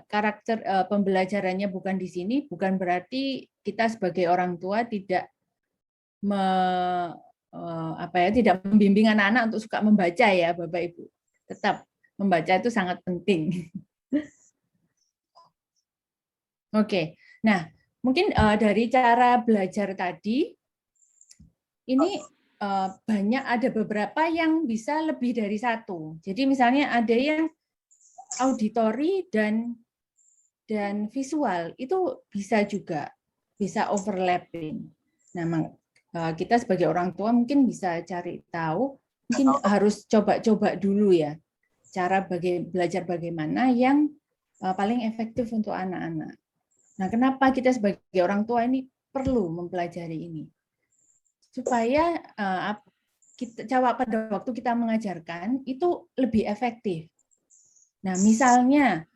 karakter pembelajarannya bukan di sini, bukan berarti kita sebagai orang tua tidak tidak membimbing anak-anak untuk suka membaca ya, Bapak Ibu. Tetap membaca itu sangat penting. Oke, nah mungkin dari cara belajar tadi ini banyak, ada beberapa yang bisa lebih dari satu. Jadi misalnya ada yang auditori dan visual itu bisa juga, bisa overlapping. Nah, kita sebagai orang tua mungkin bisa cari tahu, mungkin harus coba-coba dulu ya cara belajar bagaimana yang paling efektif untuk anak-anak. Nah, kenapa kita sebagai orang tua ini perlu mempelajari ini? Supaya pada waktu kita mengajarkan itu lebih efektif. Nah, misalnya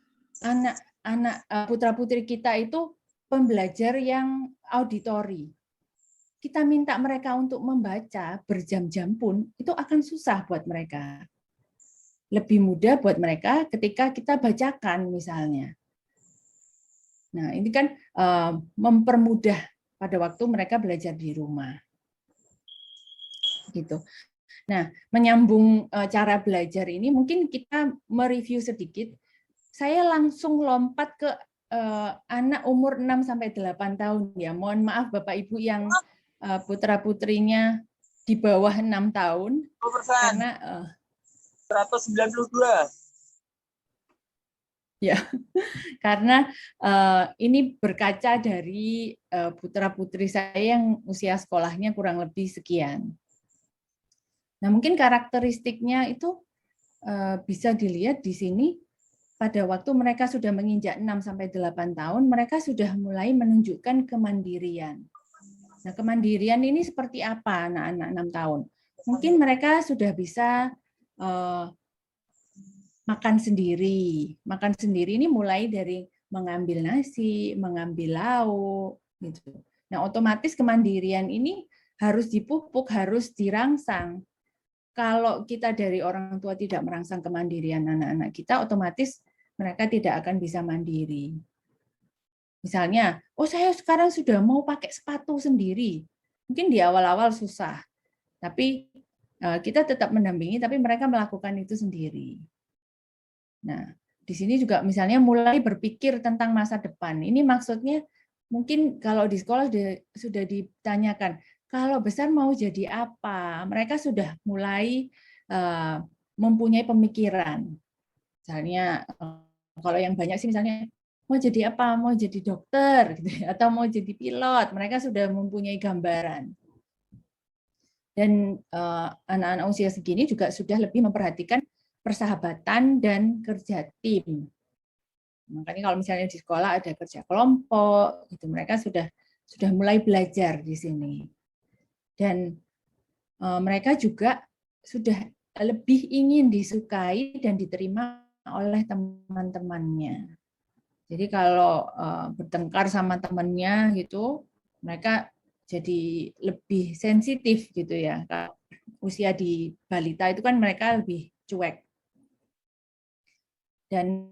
anak putra-putri kita itu pembelajar yang auditori. Kita minta mereka untuk membaca berjam-jam pun, itu akan susah buat mereka. Lebih mudah buat mereka ketika kita bacakan misalnya. Nah, ini kan mempermudah pada waktu mereka belajar di rumah. Gitu. Nah, menyambung cara belajar ini, mungkin kita mereview sedikit. Saya langsung lompat ke anak umur 6-8 tahun ya. Mohon maaf Bapak Ibu yang putra-putrinya di bawah 6 tahun. 10%. Karena 192. Ya, karena ini berkaca dari putra-putri saya yang usia sekolahnya kurang lebih sekian. Nah, mungkin karakteristiknya itu bisa dilihat di sini. Pada waktu mereka sudah menginjak 6-8 tahun, mereka sudah mulai menunjukkan kemandirian. Nah, kemandirian ini seperti apa anak-anak 6 tahun? Mungkin mereka sudah bisa makan sendiri. Makan sendiri ini mulai dari mengambil nasi, mengambil lauk, gitu. Nah, otomatis kemandirian ini harus dipupuk, harus dirangsang. Kalau kita dari orang tua tidak merangsang kemandirian anak-anak kita, otomatis mereka tidak akan bisa mandiri. Misalnya, oh saya sekarang sudah mau pakai sepatu sendiri. Mungkin di awal-awal susah, tapi kita tetap mendampingi, tapi mereka melakukan itu sendiri. Nah, di sini juga misalnya mulai berpikir tentang masa depan. Ini maksudnya mungkin kalau di sekolah sudah ditanyakan, kalau besar mau jadi apa? Mereka sudah mulai mempunyai pemikiran. Misalnya kalau yang banyak sih misalnya mau jadi apa? Mau jadi dokter gitu, atau mau jadi pilot. Mereka sudah mempunyai gambaran. Dan anak-anak usia segini juga sudah lebih memperhatikan persahabatan dan kerja tim. Makanya kalau misalnya di sekolah ada kerja kelompok, gitu, mereka sudah mulai belajar di sini. Dan mereka juga sudah lebih ingin disukai dan diterima oleh teman-temannya. Jadi kalau bertengkar sama temannya gitu, mereka jadi lebih sensitif gitu ya. Kalau usia di balita itu kan mereka lebih cuek. Dan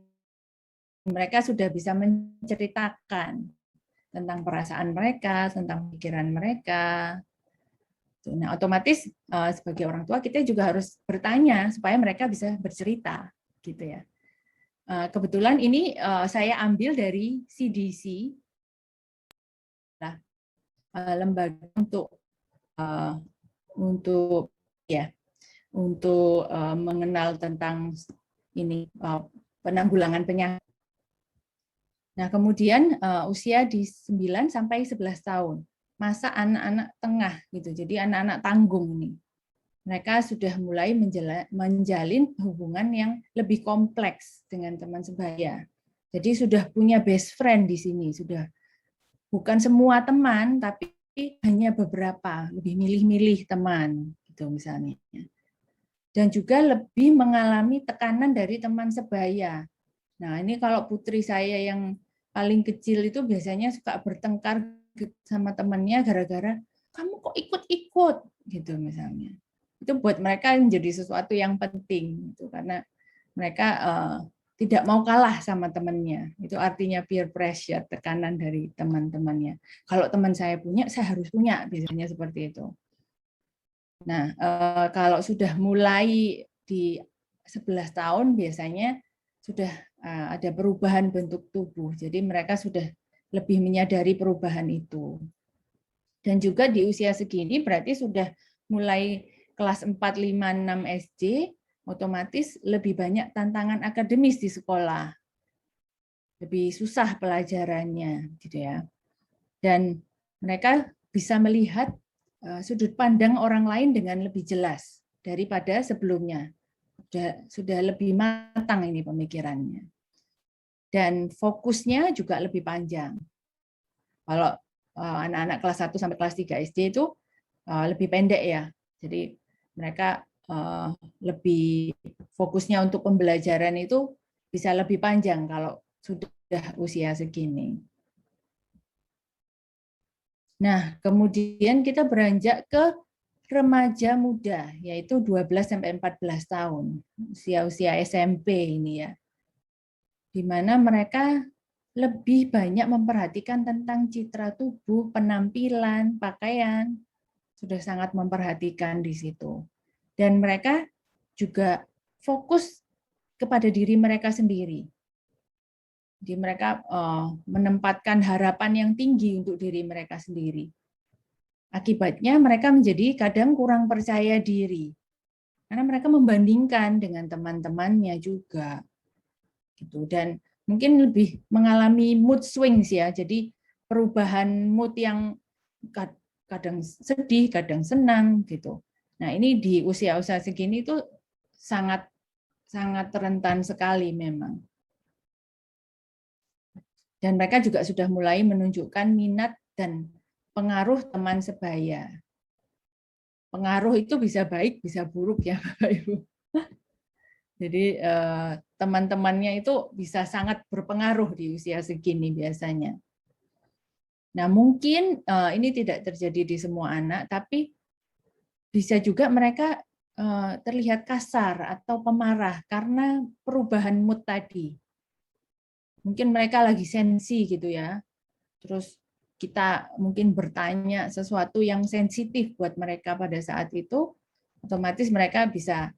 mereka sudah bisa menceritakan tentang perasaan mereka, tentang pikiran mereka. Nah, otomatis sebagai orang tua kita juga harus bertanya supaya mereka bisa bercerita, gitu ya. Kebetulan ini saya ambil dari CDC, lembaga untuk mengenal tentang ini penanggulangan penyakit. Nah, kemudian usia di 9-11 tahun, masa anak-anak tengah gitu. Jadi anak-anak tanggung ini. Mereka sudah mulai menjalin hubungan yang lebih kompleks dengan teman sebaya. Jadi sudah punya best friend di sini, sudah bukan semua teman, tapi hanya beberapa, lebih milih-milih teman, gitu misalnya. Dan juga lebih mengalami tekanan dari teman sebaya. Nah, ini kalau putri saya yang paling kecil itu biasanya suka bertengkar sama temannya gara-gara kamu kok ikut-ikut gitu misalnya. Itu buat mereka menjadi sesuatu yang penting gitu, karena mereka tidak mau kalah sama temannya. Itu artinya peer pressure, tekanan dari teman-temannya. Kalau teman saya punya, saya harus punya, biasanya seperti itu. Nah, kalau sudah mulai di 11 tahun biasanya sudah ada perubahan bentuk tubuh. Jadi mereka sudah lebih menyadari perubahan itu. Dan juga di usia segini berarti sudah mulai kelas 4, 5, 6 SD, otomatis lebih banyak tantangan akademis di sekolah. Lebih susah pelajarannya gitu ya. Dan mereka bisa melihat sudut pandang orang lain dengan lebih jelas daripada sebelumnya. Sudah lebih matang ini pemikirannya. Dan fokusnya juga lebih panjang. Kalau anak-anak kelas 1 sampai kelas 3 SD itu lebih pendek ya. Jadi mereka lebih fokusnya untuk pembelajaran itu bisa lebih panjang kalau sudah usia segini. Nah, kemudian kita beranjak ke remaja muda, yaitu 12 sampai 14 tahun, usia-usia SMP ini ya. Di mana mereka lebih banyak memperhatikan tentang citra tubuh, penampilan, pakaian, sudah sangat memperhatikan di situ. Dan mereka juga fokus kepada diri mereka sendiri. Jadi mereka menempatkan harapan yang tinggi untuk diri mereka sendiri. Akibatnya mereka menjadi kadang kurang percaya diri. Karena mereka membandingkan dengan teman-temannya juga. Gitu. Dan mungkin lebih mengalami mood swings ya. Jadi perubahan mood yang kadang sedih, kadang senang gitu. Nah, ini di usia-usia segini itu sangat rentan sekali memang. Dan mereka juga sudah mulai menunjukkan minat dan pengaruh teman sebaya. Pengaruh itu bisa baik, bisa buruk ya Bapak Ibu. Jadi teman-temannya itu bisa sangat berpengaruh di usia segini biasanya. Nah, mungkin ini tidak terjadi di semua anak, tapi bisa juga mereka terlihat kasar atau pemarah karena perubahan mood tadi. Mungkin mereka lagi sensi gitu ya. Terus kita mungkin bertanya sesuatu yang sensitif buat mereka pada saat itu, otomatis mereka bisa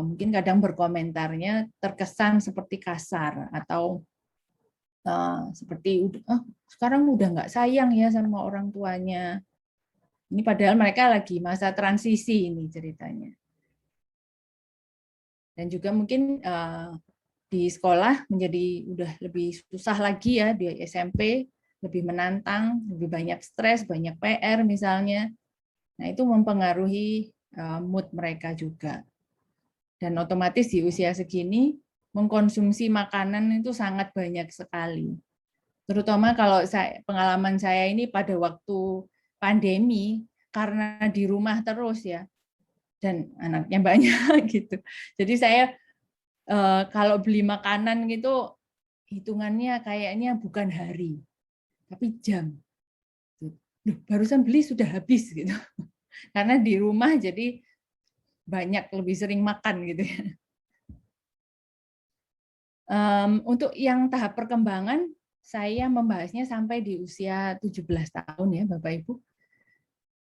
mungkin kadang berkomentarnya terkesan seperti kasar atau seperti sekarang udah nggak sayang ya sama orang tuanya. Ini padahal mereka lagi masa transisi ini ceritanya. Dan juga mungkin di sekolah menjadi udah lebih susah lagi ya, di SMP lebih menantang, lebih banyak stres, banyak PR misalnya. Nah, itu mempengaruhi mood mereka juga. Dan otomatis di usia segini mengkonsumsi makanan itu sangat banyak sekali. Terutama kalau pengalaman saya ini pada waktu pandemi, karena di rumah terus ya, dan anaknya banyak gitu. Jadi saya kalau beli makanan gitu hitungannya kayaknya bukan hari, tapi jam. Duh, barusan beli sudah habis gitu. Karena di rumah jadi banyak lebih sering makan gitu ya. Untuk yang tahap perkembangan saya membahasnya sampai di usia 17 tahun ya Bapak Ibu.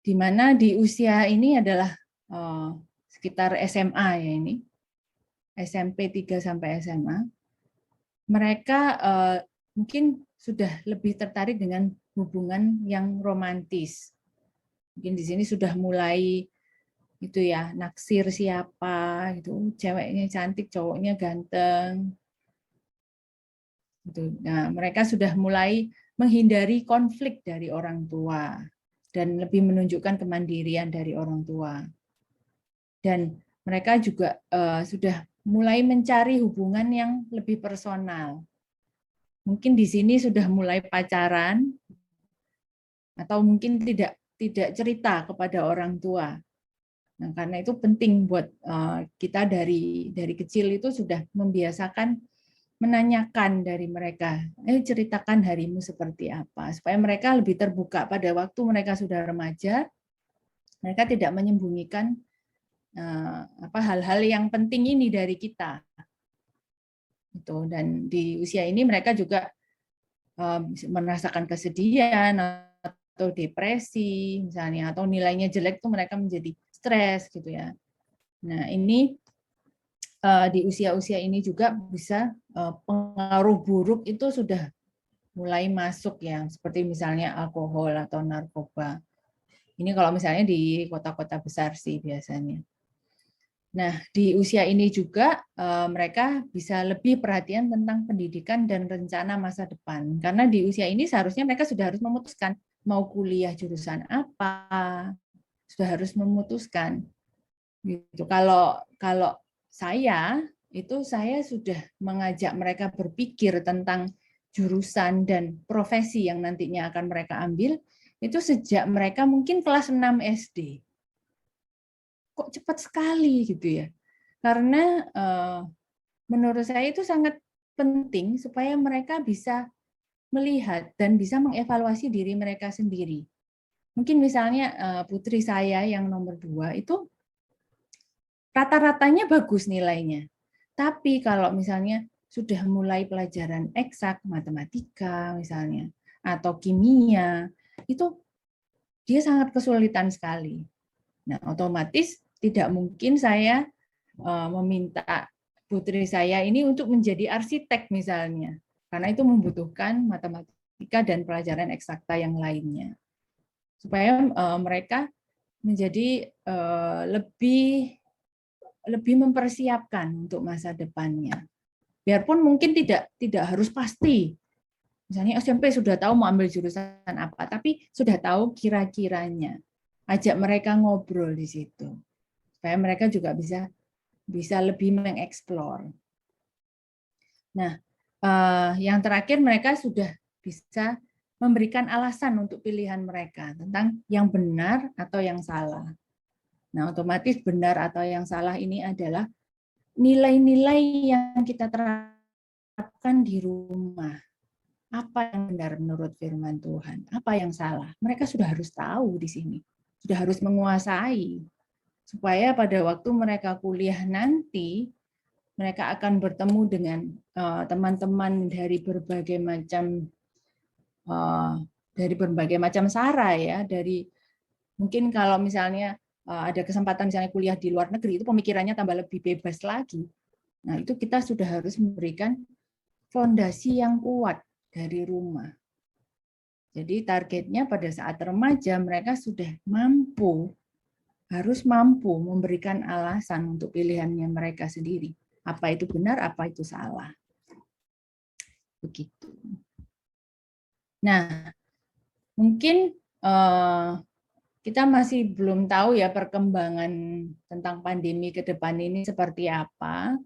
Di mana di usia ini adalah sekitar SMA ya ini. SMP 3 sampai SMA, mereka mungkin sudah lebih tertarik dengan hubungan yang romantis. Mungkin di sini sudah mulai itu ya, naksir siapa gitu, ceweknya cantik, cowoknya ganteng. Gitu. Nah, mereka sudah mulai menghindari konflik dari orang tua dan lebih menunjukkan kemandirian dari orang tua. Dan mereka juga sudah mulai mencari hubungan yang lebih personal. Mungkin di sini sudah mulai pacaran, atau mungkin tidak cerita kepada orang tua. Nah, karena itu penting buat kita dari kecil itu sudah membiasakan menanyakan dari mereka, ceritakan harimu seperti apa, supaya mereka lebih terbuka pada waktu mereka sudah remaja, mereka tidak menyembunyikan hal-hal yang penting ini dari kita. Itu. Dan di usia ini mereka juga merasakan kesedihan atau depresi misalnya, atau nilainya jelek tuh mereka menjadi stres gitu ya. Nah ini di usia-usia ini juga bisa pengaruh buruk itu sudah mulai masuk ya, seperti misalnya alkohol atau narkoba. Ini kalau misalnya di kota-kota besar sih biasanya. Nah, di usia ini juga mereka bisa lebih perhatian tentang pendidikan dan rencana masa depan. Karena di usia ini seharusnya mereka sudah harus memutuskan mau kuliah jurusan apa, sudah harus memutuskan. Gitu. Kalau saya sudah mengajak mereka berpikir tentang jurusan dan profesi yang nantinya akan mereka ambil itu sejak mereka mungkin kelas 6 SD. Kok cepat sekali gitu ya? Karena menurut saya itu sangat penting supaya mereka bisa melihat dan bisa mengevaluasi diri mereka sendiri. Mungkin misalnya putri saya yang nomor 2 itu rata-ratanya bagus nilainya. Tapi kalau misalnya sudah mulai pelajaran eksak, matematika misalnya, atau kimia, itu dia sangat kesulitan sekali. Nah, otomatis tidak mungkin saya meminta putri saya ini untuk menjadi arsitek misalnya, karena itu membutuhkan matematika dan pelajaran eksakta yang lainnya. Supaya mereka menjadi lebih mempersiapkan untuk masa depannya. Biarpun mungkin tidak harus pasti. Misalnya SMP sudah tahu mau ambil jurusan apa, tapi sudah tahu kira-kiranya. Ajak mereka ngobrol di situ. Supaya mereka juga bisa lebih mengeksplor. Nah, yang terakhir mereka sudah bisa memberikan alasan untuk pilihan mereka tentang yang benar atau yang salah. Nah, otomatis benar atau yang salah ini adalah nilai-nilai yang kita terapkan di rumah. Apa yang benar menurut firman Tuhan? Apa yang salah? Mereka sudah harus tahu di sini. Sudah harus menguasai. Supaya pada waktu mereka kuliah nanti, mereka akan bertemu dengan teman-teman dari berbagai macam sara ya. Dari mungkin kalau misalnya ada kesempatan misalnya kuliah di luar negeri, itu pemikirannya tambah lebih bebas lagi. Nah, itu kita sudah harus memberikan fondasi yang kuat dari rumah. Jadi targetnya pada saat remaja mereka sudah harus mampu memberikan alasan untuk pilihannya mereka sendiri. Apa itu benar, apa itu salah. Begitu. Nah, mungkin kita masih belum tahu ya perkembangan tentang pandemi ke depan ini seperti apa.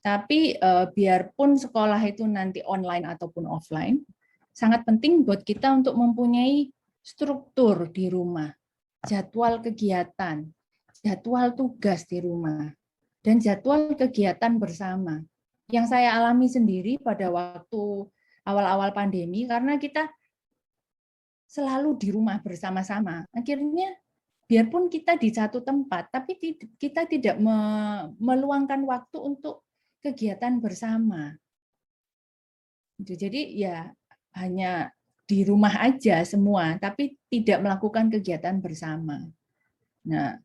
Tapi biarpun sekolah itu nanti online ataupun offline, sangat penting buat kita untuk mempunyai struktur di rumah, jadwal kegiatan, jadwal tugas di rumah, dan jadwal kegiatan bersama. Yang saya alami sendiri pada waktu awal-awal pandemi, karena kita selalu di rumah bersama-sama. Akhirnya biarpun kita di satu tempat, tapi kita tidak meluangkan waktu untuk kegiatan bersama. Jadi ya hanya di rumah aja semua, tapi tidak melakukan kegiatan bersama. Nah,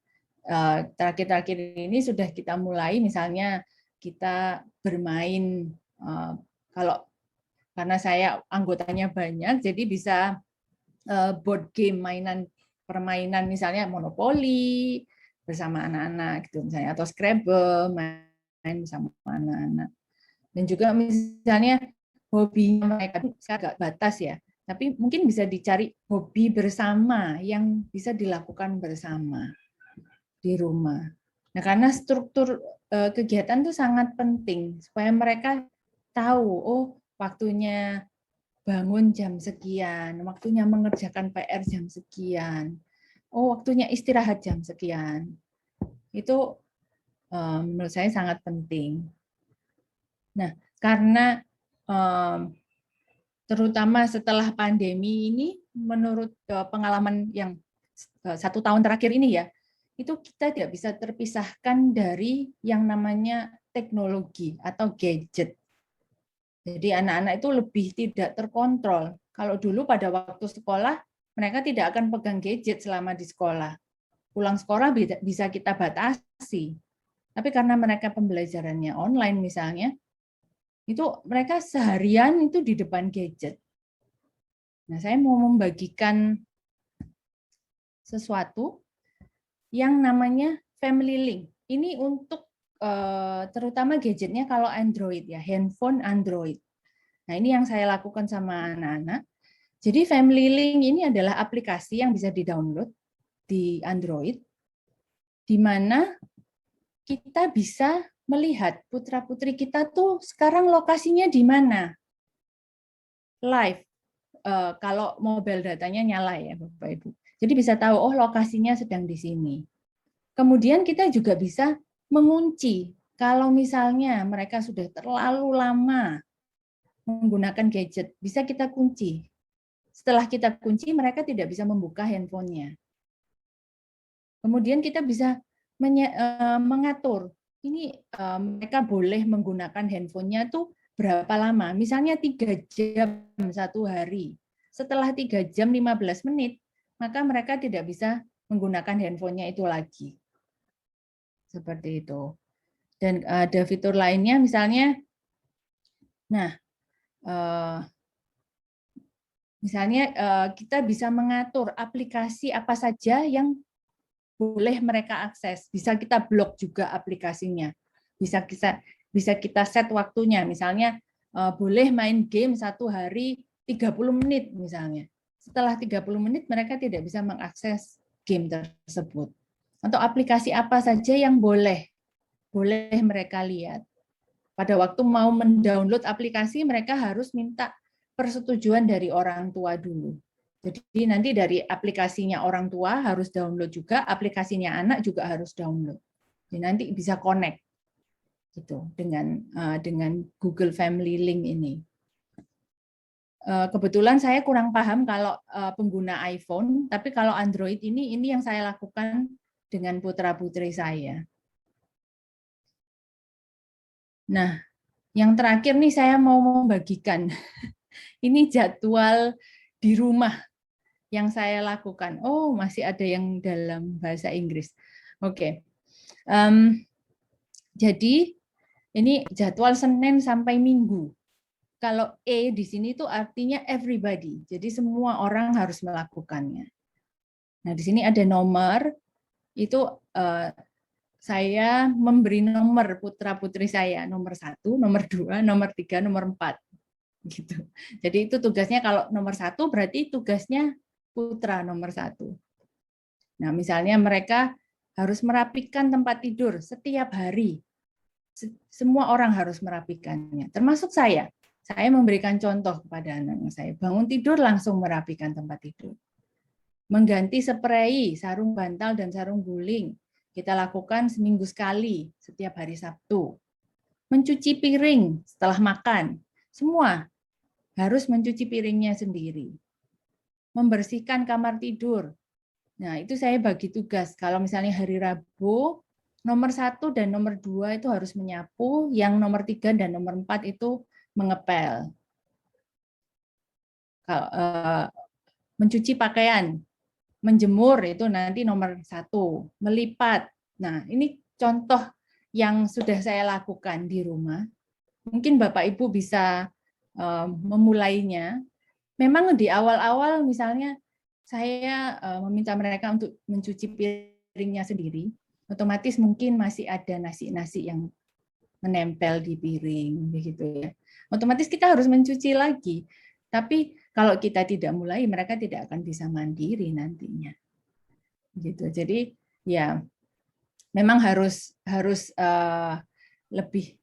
terakhir-terakhir ini sudah kita mulai, misalnya kita bermain, karena saya anggotanya banyak, jadi bisa board game, permainan misalnya monopoli bersama anak-anak gitu misalnya, atau Scrabble main bersama anak-anak. Dan juga misalnya hobinya mereka agak batas ya, tapi mungkin bisa dicari hobi bersama yang bisa dilakukan bersama di rumah. Nah, karena struktur kegiatan itu sangat penting supaya mereka tahu, oh waktunya bangun jam sekian, waktunya mengerjakan PR jam sekian, oh waktunya istirahat jam sekian. Itu menurut saya sangat penting. Nah, karena terutama setelah pandemi ini, menurut pengalaman yang 1 tahun terakhir ini ya, itu kita tidak bisa terpisahkan dari yang namanya teknologi atau gadget. Jadi anak-anak itu lebih tidak terkontrol. Kalau dulu pada waktu sekolah, mereka tidak akan pegang gadget selama di sekolah. Pulang sekolah bisa kita batasi. Tapi karena mereka pembelajarannya online misalnya, itu mereka seharian itu di depan gadget. Nah, saya mau membagikan sesuatu yang namanya Family Link. Ini untuk terutama gadgetnya kalau Android ya, handphone Android. Nah, ini yang saya lakukan sama anak-anak. Jadi Family Link ini adalah aplikasi yang bisa di-download di Android, di mana kita bisa melihat putra-putri kita tuh sekarang lokasinya di mana. Live. Kalau mobile datanya nyala ya Bapak Ibu. Jadi bisa tahu, oh lokasinya sedang di sini. Kemudian kita juga bisa mengunci. Kalau misalnya mereka sudah terlalu lama menggunakan gadget, bisa kita kunci. Setelah kita kunci, mereka tidak bisa membuka handphonenya. Kemudian kita bisa mengatur. Ini mereka boleh menggunakan handphonenya tuh berapa lama. Misalnya 3 jam 1 hari. Setelah 3 jam 15 menit, maka mereka tidak bisa menggunakan handphonenya itu lagi. Seperti itu. Dan ada fitur lainnya misalnya, misalnya kita bisa mengatur aplikasi apa saja yang boleh mereka akses. Bisa kita blok juga aplikasinya. Bisa kita set waktunya. Misalnya boleh main game 1 hari 30 menit misalnya. Setelah 30 menit mereka tidak bisa mengakses game tersebut. Atau aplikasi apa saja yang boleh mereka lihat. Pada waktu mau mendownload aplikasi, mereka harus minta persetujuan dari orang tua dulu. Jadi nanti dari aplikasinya orang tua harus download juga, aplikasinya anak juga harus download. Jadi nanti bisa connect gitu dengan Google Family Link ini. Kebetulan saya kurang paham kalau pengguna iPhone, tapi kalau Android ini yang saya lakukan dengan putra-putri saya. Nah, yang terakhir nih saya mau membagikan. Ini jadwal di rumah yang saya lakukan. Oh, masih ada yang dalam bahasa Inggris. Oke. Jadi ini jadwal Senin sampai Minggu. Kalau E di sini itu artinya everybody. Jadi semua orang harus melakukannya. Nah, di sini ada nomor. Itu saya memberi nomor putra-putri saya, nomor 1, nomor 2, nomor 3, nomor 4. Gitu. Jadi itu tugasnya, kalau nomor 1 berarti tugasnya putra nomor 1. Nah, misalnya mereka harus merapikan tempat tidur setiap hari. Semua orang harus merapikannya, termasuk saya. Saya memberikan contoh kepada anak-anak saya. Bangun tidur langsung merapikan tempat tidur. Mengganti spray, sarung bantal, dan sarung guling. Kita lakukan seminggu sekali, setiap hari Sabtu. Mencuci piring setelah makan. Semua harus mencuci piringnya sendiri. Membersihkan kamar tidur. Nah, itu saya bagi tugas. Kalau misalnya hari Rabu, nomor 1 dan nomor 2 itu harus menyapu, yang nomor 3 dan nomor 4 itu mengepel. Mencuci pakaian, menjemur itu nanti nomor 1, melipat. Nah, ini contoh yang sudah saya lakukan di rumah. Mungkin Bapak Ibu bisa memulainya. Memang di awal-awal misalnya saya meminta mereka untuk mencuci piringnya sendiri, otomatis mungkin masih ada nasi-nasi yang menempel di piring, begitu ya. Otomatis kita harus mencuci lagi. Tapi kalau kita tidak mulai, mereka tidak akan bisa mandiri nantinya. Gitu. Jadi ya memang harus lebih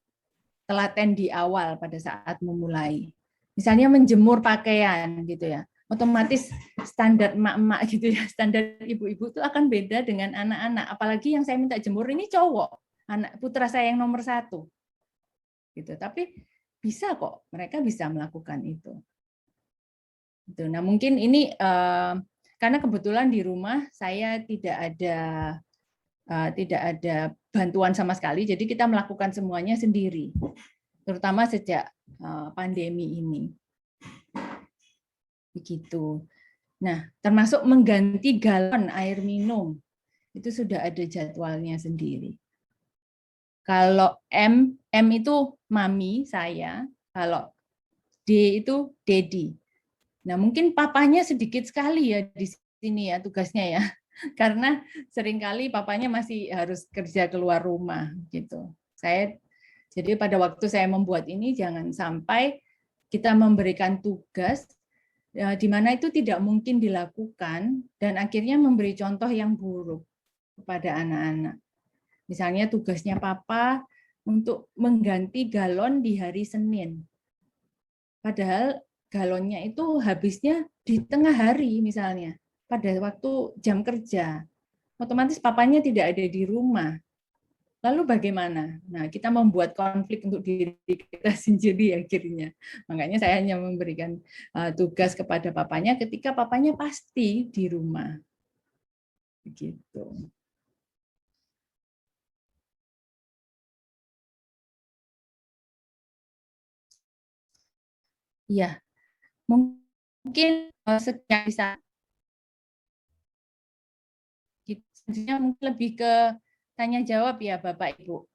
telaten di awal pada saat memulai. Misalnya menjemur pakaian gitu ya. Otomatis standar emak-emak gitu ya, standar ibu-ibu itu akan beda dengan anak-anak. Apalagi yang saya minta jemur ini cowok, anak putra saya yang nomor 1. Gitu. Tapi bisa kok, mereka bisa melakukan itu. Nah, mungkin ini karena kebetulan di rumah saya tidak ada bantuan sama sekali, jadi kita melakukan semuanya sendiri, terutama sejak pandemi ini. Begitu. Nah, termasuk mengganti galon air minum, itu sudah ada jadwalnya sendiri. Kalau M itu mami saya, kalau D itu daddy. Nah, mungkin papanya sedikit sekali ya di sini ya tugasnya ya. Karena seringkali papanya masih harus kerja keluar rumah gitu. Jadi pada waktu saya membuat ini jangan sampai kita memberikan tugas di mana itu tidak mungkin dilakukan dan akhirnya memberi contoh yang buruk kepada anak-anak. Misalnya tugasnya papa untuk mengganti galon di hari Senin. Padahal galonnya itu habisnya di tengah hari misalnya, pada waktu jam kerja. Otomatis papanya tidak ada di rumah. Lalu bagaimana? Nah, kita membuat konflik untuk diri kita sendiri akhirnya. Makanya saya hanya memberikan tugas kepada papanya ketika papanya pasti di rumah. Begitu. Ya, mungkin sekian bisa. Selanjutnya mungkin lebih ke tanya jawab ya Bapak Ibu.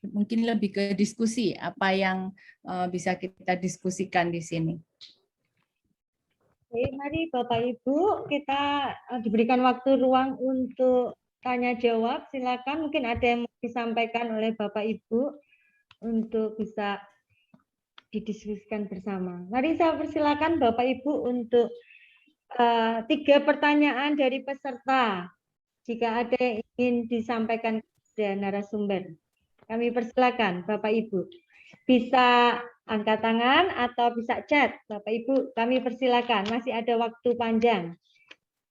Mungkin lebih ke diskusi apa yang bisa kita diskusikan di sini. Oke, mari Bapak Ibu kita diberikan waktu ruang untuk tanya jawab. Silakan, mungkin ada yang mau disampaikan oleh Bapak Ibu untuk bisa didiskusikan bersama. Mari saya persilakan Bapak Ibu untuk 3 pertanyaan dari peserta. Jika ada yang ingin disampaikan kepada narasumber, kami persilakan Bapak Ibu. Bisa angkat tangan atau bisa chat. Bapak Ibu, kami persilakan. Masih ada waktu panjang.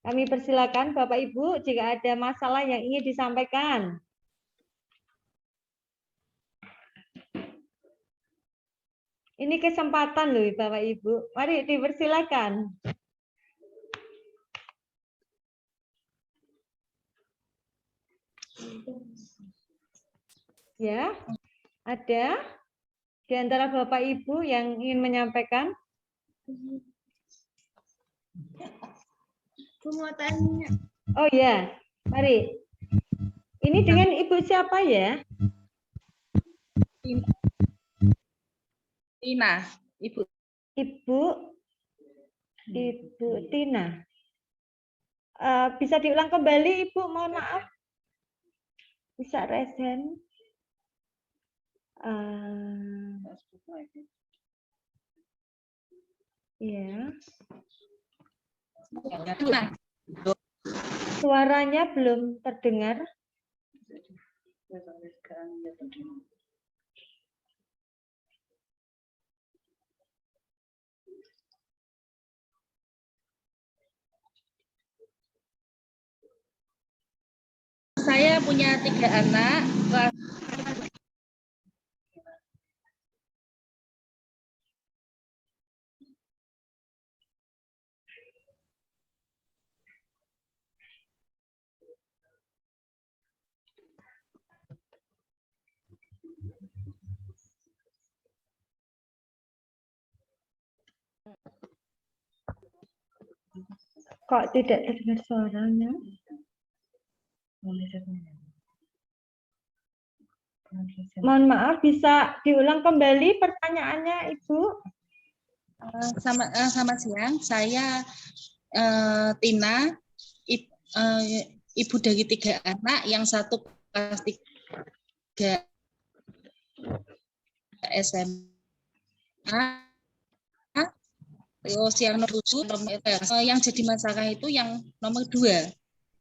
Kami persilakan Bapak Ibu jika ada masalah yang ingin disampaikan. Ini kesempatan loh Bapak Ibu. Mari dipersilakan. Ya, ada di antara Bapak Ibu yang ingin menyampaikan? Oh ya, mari. Ini dengan Ibu siapa ya? Tina, Ibu. Ibu Tina. Bisa diulang kembali Ibu, mohon maaf. Bisa resen. Ya. Suaranya belum terdengar. Saya punya 3 anak. Kok tidak terdengar suaranya? Mohon maaf, bisa diulang kembali pertanyaannya, Ibu? Selamat siang, saya Tina, ibu dari 3 anak, yang satu kelas 3 SMA, usia nomor 7, yang jadi masalah itu yang nomor 2.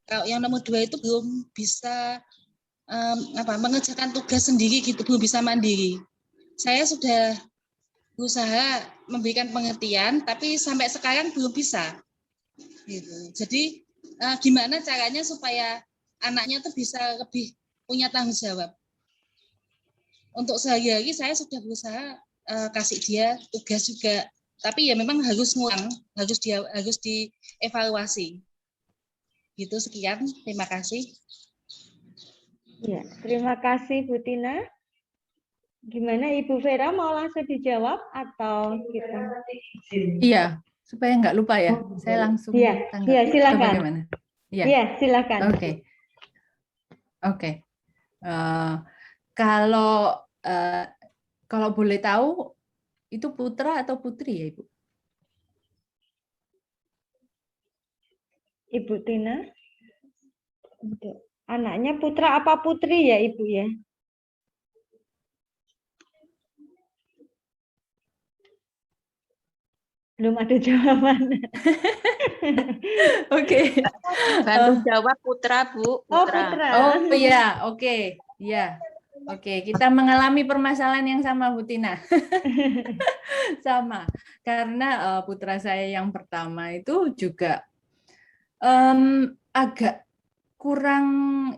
Kalau yang nomor 2 itu belum bisa mengerjakan tugas sendiri gitu, belum bisa mandiri. Saya sudah berusaha memberikan pengertian, tapi sampai sekarang belum bisa. Gitu. Jadi gimana caranya supaya anaknya tuh bisa lebih punya tanggung jawab. Untuk sehari-hari saya sudah berusaha kasih dia tugas juga, tapi ya memang harus ngulang, harus dievaluasi. Gitu, sekian, terima kasih. Ya, terima kasih Bu Tina. Gimana Ibu Vera, mau langsung dijawab atau kita? Iya, supaya nggak lupa ya. Saya langsung Iya, tanggapi atau silakan. bagaimana? Iya, Iya, silakan. oke. Oke. Kalau kalau boleh tahu itu putra atau putri ya, Ibu? Ibu Tina. Anaknya putra apa putri ya Ibu ya? Belum ada jawaban. Oke. Bantu jawab putra, Bu. Oh, putra. Oh iya, oke. Iya. Oke, kita mengalami permasalahan yang sama, Bu Tina. Sama. Karena putra saya yang pertama itu juga agak kurang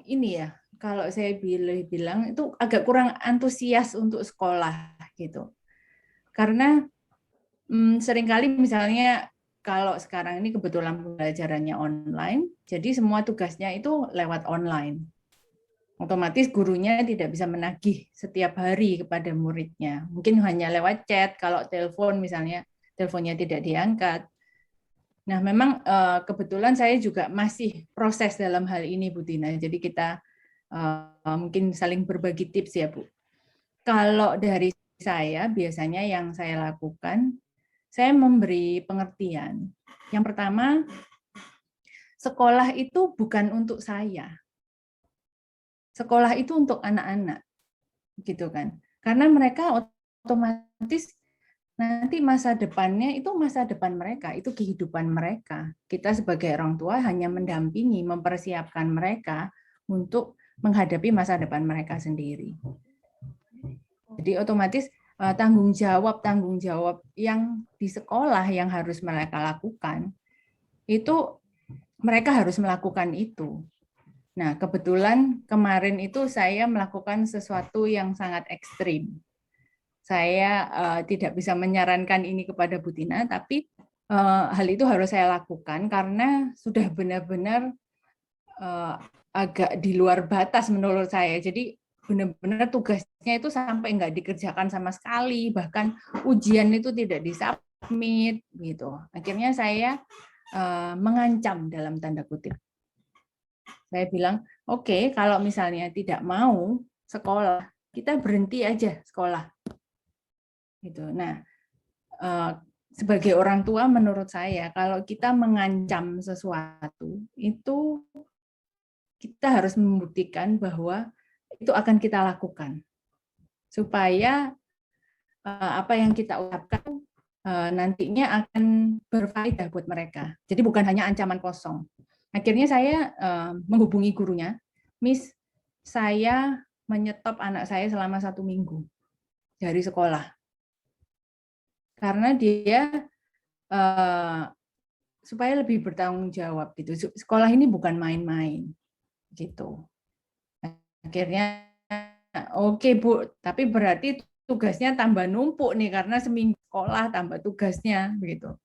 ini ya. Kalau saya bilang itu agak kurang antusias untuk sekolah gitu. Karena seringkali misalnya kalau sekarang ini kebetulan pembelajarannya online, jadi semua tugasnya itu lewat online. Otomatis gurunya tidak bisa menagih setiap hari kepada muridnya. Mungkin hanya lewat chat, kalau telepon misalnya, teleponnya tidak diangkat. Nah, memang kebetulan saya juga masih proses dalam hal ini, Bu Tina. Jadi kita mungkin saling berbagi tips ya, Bu. Kalau dari saya, biasanya yang saya lakukan, saya memberi pengertian. Yang pertama, sekolah itu bukan untuk saya. Sekolah itu untuk anak-anak, gitu kan? Karena mereka otomatis nanti masa depannya itu masa depan mereka, itu kehidupan mereka. Kita sebagai orang tua hanya mendampingi, mempersiapkan mereka untuk menghadapi masa depan mereka sendiri. Jadi otomatis tanggung jawab yang di sekolah yang harus mereka lakukan itu mereka harus melakukan itu. Nah, kebetulan kemarin itu saya melakukan sesuatu yang sangat ekstrim. Saya tidak bisa menyarankan ini kepada Bu Tina, tapi hal itu harus saya lakukan karena sudah benar-benar agak di luar batas menurut saya. Jadi benar-benar tugasnya itu sampai nggak dikerjakan sama sekali, bahkan ujian itu tidak disubmit gitu. Akhirnya saya mengancam dalam tanda kutip. Saya bilang, oke, kalau misalnya tidak mau sekolah, kita berhenti aja sekolah. Gitu. Nah, sebagai orang tua menurut saya kalau kita mengancam sesuatu itu kita harus membuktikan bahwa itu akan kita lakukan supaya apa yang kita ucapkan nantinya akan berfaedah buat mereka. Jadi bukan hanya ancaman kosong. Akhirnya saya menghubungi gurunya, Miss, saya menyetop anak saya selama 1 minggu dari sekolah. Karena dia supaya lebih bertanggung jawab gitu. Sekolah ini bukan main-main gitu. Akhirnya oke, Bu, tapi berarti tugasnya tambah numpuk nih karena seminggu sekolah tambah tugasnya begitu.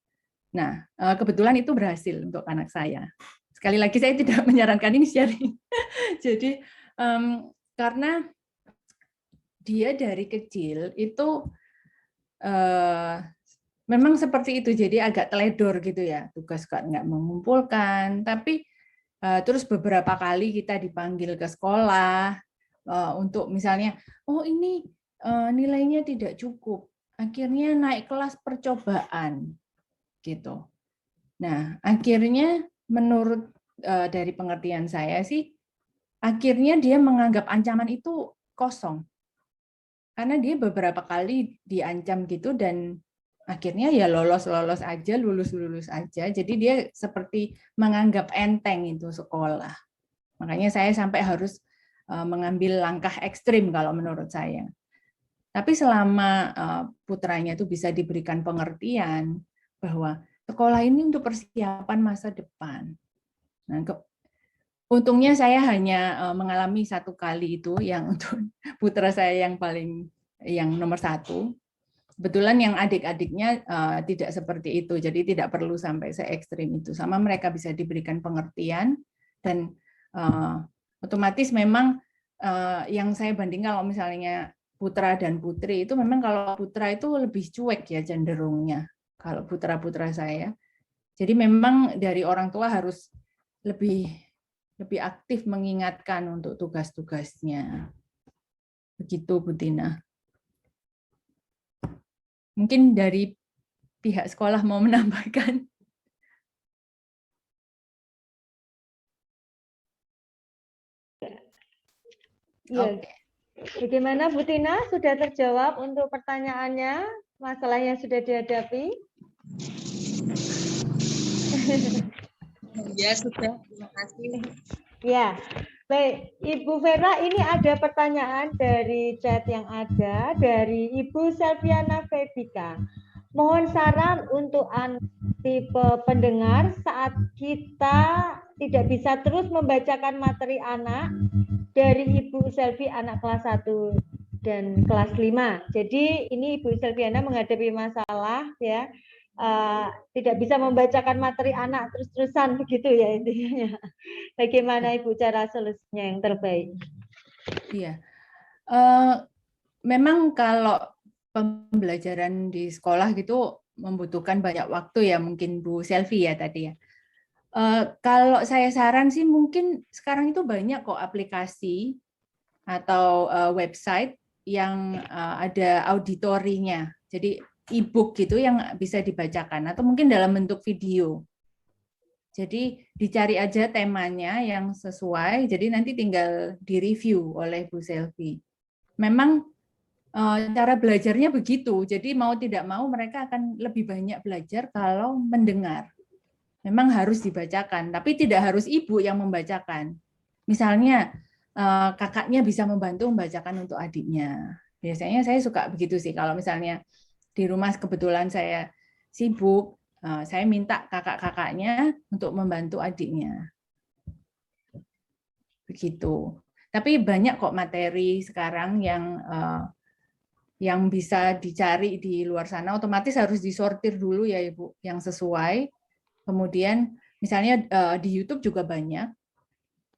Nah, kebetulan itu berhasil untuk anak saya. Sekali lagi saya tidak menyarankan ini sharing. Jadi karena dia dari kecil itu memang seperti itu, jadi agak teledor gitu ya, tugas nggak mengumpulkan, tapi terus beberapa kali kita dipanggil ke sekolah untuk misalnya, oh ini nilainya tidak cukup, akhirnya naik kelas percobaan, gitu. Nah, akhirnya menurut dari pengertian saya sih, akhirnya dia menganggap ancaman itu kosong. Karena dia beberapa kali diancam gitu dan akhirnya ya lolos aja, lulus aja. Jadi dia seperti menganggap enteng itu sekolah. Makanya saya sampai harus mengambil langkah ekstrim kalau menurut saya. Tapi selama putranya itu bisa diberikan pengertian bahwa sekolah ini untuk persiapan masa depan. Nah, Untungnya saya hanya mengalami 1 kali itu yang untuk putra saya yang nomor 1. Kebetulan yang adik-adiknya tidak seperti itu, jadi tidak perlu sampai se-ekstrim itu. Sama mereka bisa diberikan pengertian dan otomatis memang yang saya bandingkan kalau misalnya putra dan putri itu memang kalau putra itu lebih cuek ya cenderungnya kalau putra-putra saya. Jadi memang dari orang tua harus lebih aktif mengingatkan untuk tugas-tugasnya. Begitu Bu Tina. Mungkin dari pihak sekolah mau menambahkan. Ya. Bagaimana Bu Tina? Sudah terjawab untuk pertanyaannya? Masalah yang sudah dihadapi? Ya, sudah. Terima kasih. Ya, baik. Ibu Vera, ini ada pertanyaan dari chat yang ada dari Ibu Selviana Febika. Mohon saran untuk tipe pendengar saat kita tidak bisa terus membacakan materi anak dari Ibu Selvi anak kelas 1 dan kelas 5. Jadi ini Ibu Selviana menghadapi masalah ya. Tidak bisa membacakan materi anak terus-terusan begitu ya intinya. Bagaimana Ibu cara solusinya yang terbaik? Iya, memang kalau pembelajaran di sekolah gitu membutuhkan banyak waktu ya mungkin Bu Selvi ya tadi ya. Kalau saya saran sih mungkin sekarang itu banyak kok aplikasi atau website yang ada auditorinya. Jadi e-book gitu yang bisa dibacakan atau mungkin dalam bentuk video. Jadi dicari aja temanya yang sesuai, jadi nanti tinggal direview oleh Bu Selvi. Memang cara belajarnya begitu, jadi mau tidak mau mereka akan lebih banyak belajar kalau mendengar. Memang harus dibacakan, tapi tidak harus ibu yang membacakan. Misalnya kakaknya bisa membantu membacakan untuk adiknya. Biasanya saya suka begitu sih, kalau misalnya di rumah kebetulan saya sibuk, saya minta kakak-kakaknya untuk membantu adiknya. Begitu. Tapi banyak kok materi sekarang yang bisa dicari di luar sana, otomatis harus disortir dulu ya Ibu, yang sesuai. Kemudian misalnya di YouTube juga banyak.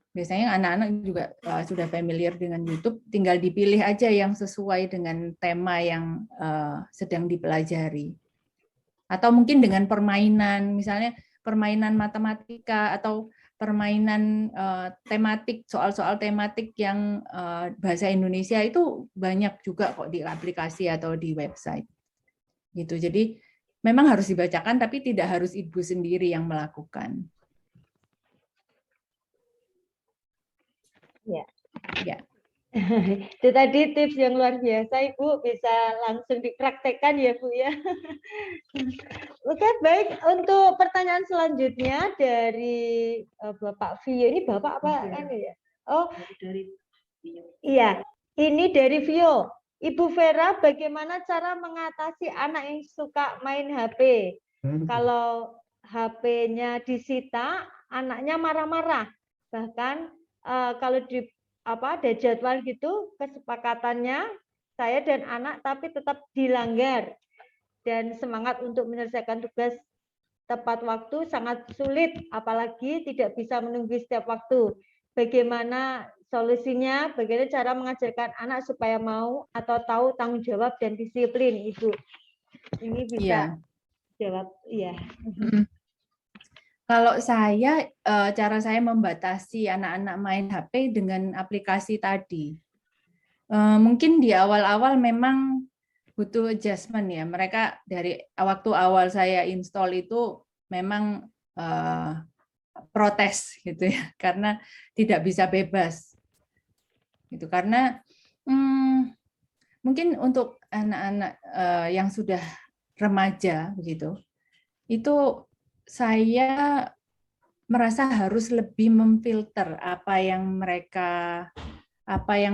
Biasanya anak-anak juga sudah familiar dengan YouTube, tinggal dipilih aja yang sesuai dengan tema yang sedang dipelajari. Atau mungkin dengan permainan, misalnya permainan matematika atau permainan tematik, soal-soal tematik yang bahasa Indonesia itu banyak juga kok di aplikasi atau di website. Gitu. Jadi memang harus dibacakan, tapi tidak harus ibu sendiri yang melakukan. Ya. Ya. Itu tadi tips yang luar biasa Ibu, bisa langsung dipraktekkan ya Bu ya. Oke, baik. Untuk pertanyaan selanjutnya dari Bapak Vio. Ini Bapak apa ya? Oh, iya. Ini dari Vio. Ibu Vera, bagaimana cara mengatasi anak yang suka main HP? Kalau HP-nya disita, anaknya marah-marah. Bahkan kalau ada jadwal gitu, kesepakatannya saya dan anak tapi tetap dilanggar. Dan semangat untuk menyelesaikan tugas tepat waktu sangat sulit, apalagi tidak bisa menunggu setiap waktu. Bagaimana solusinya? Bagaimana cara mengajarkan anak supaya mau atau tahu tanggung jawab dan disiplin, Ibu? Ini bisa jawab, iya. Kalau saya, cara saya membatasi anak-anak main HP dengan aplikasi tadi. Mungkin di awal-awal memang butuh adjustment ya. Mereka dari waktu awal saya install itu memang protes gitu ya, karena tidak bisa bebas. Gitu. Karena mungkin untuk anak-anak yang sudah remaja begitu, itu saya merasa harus lebih memfilter apa yang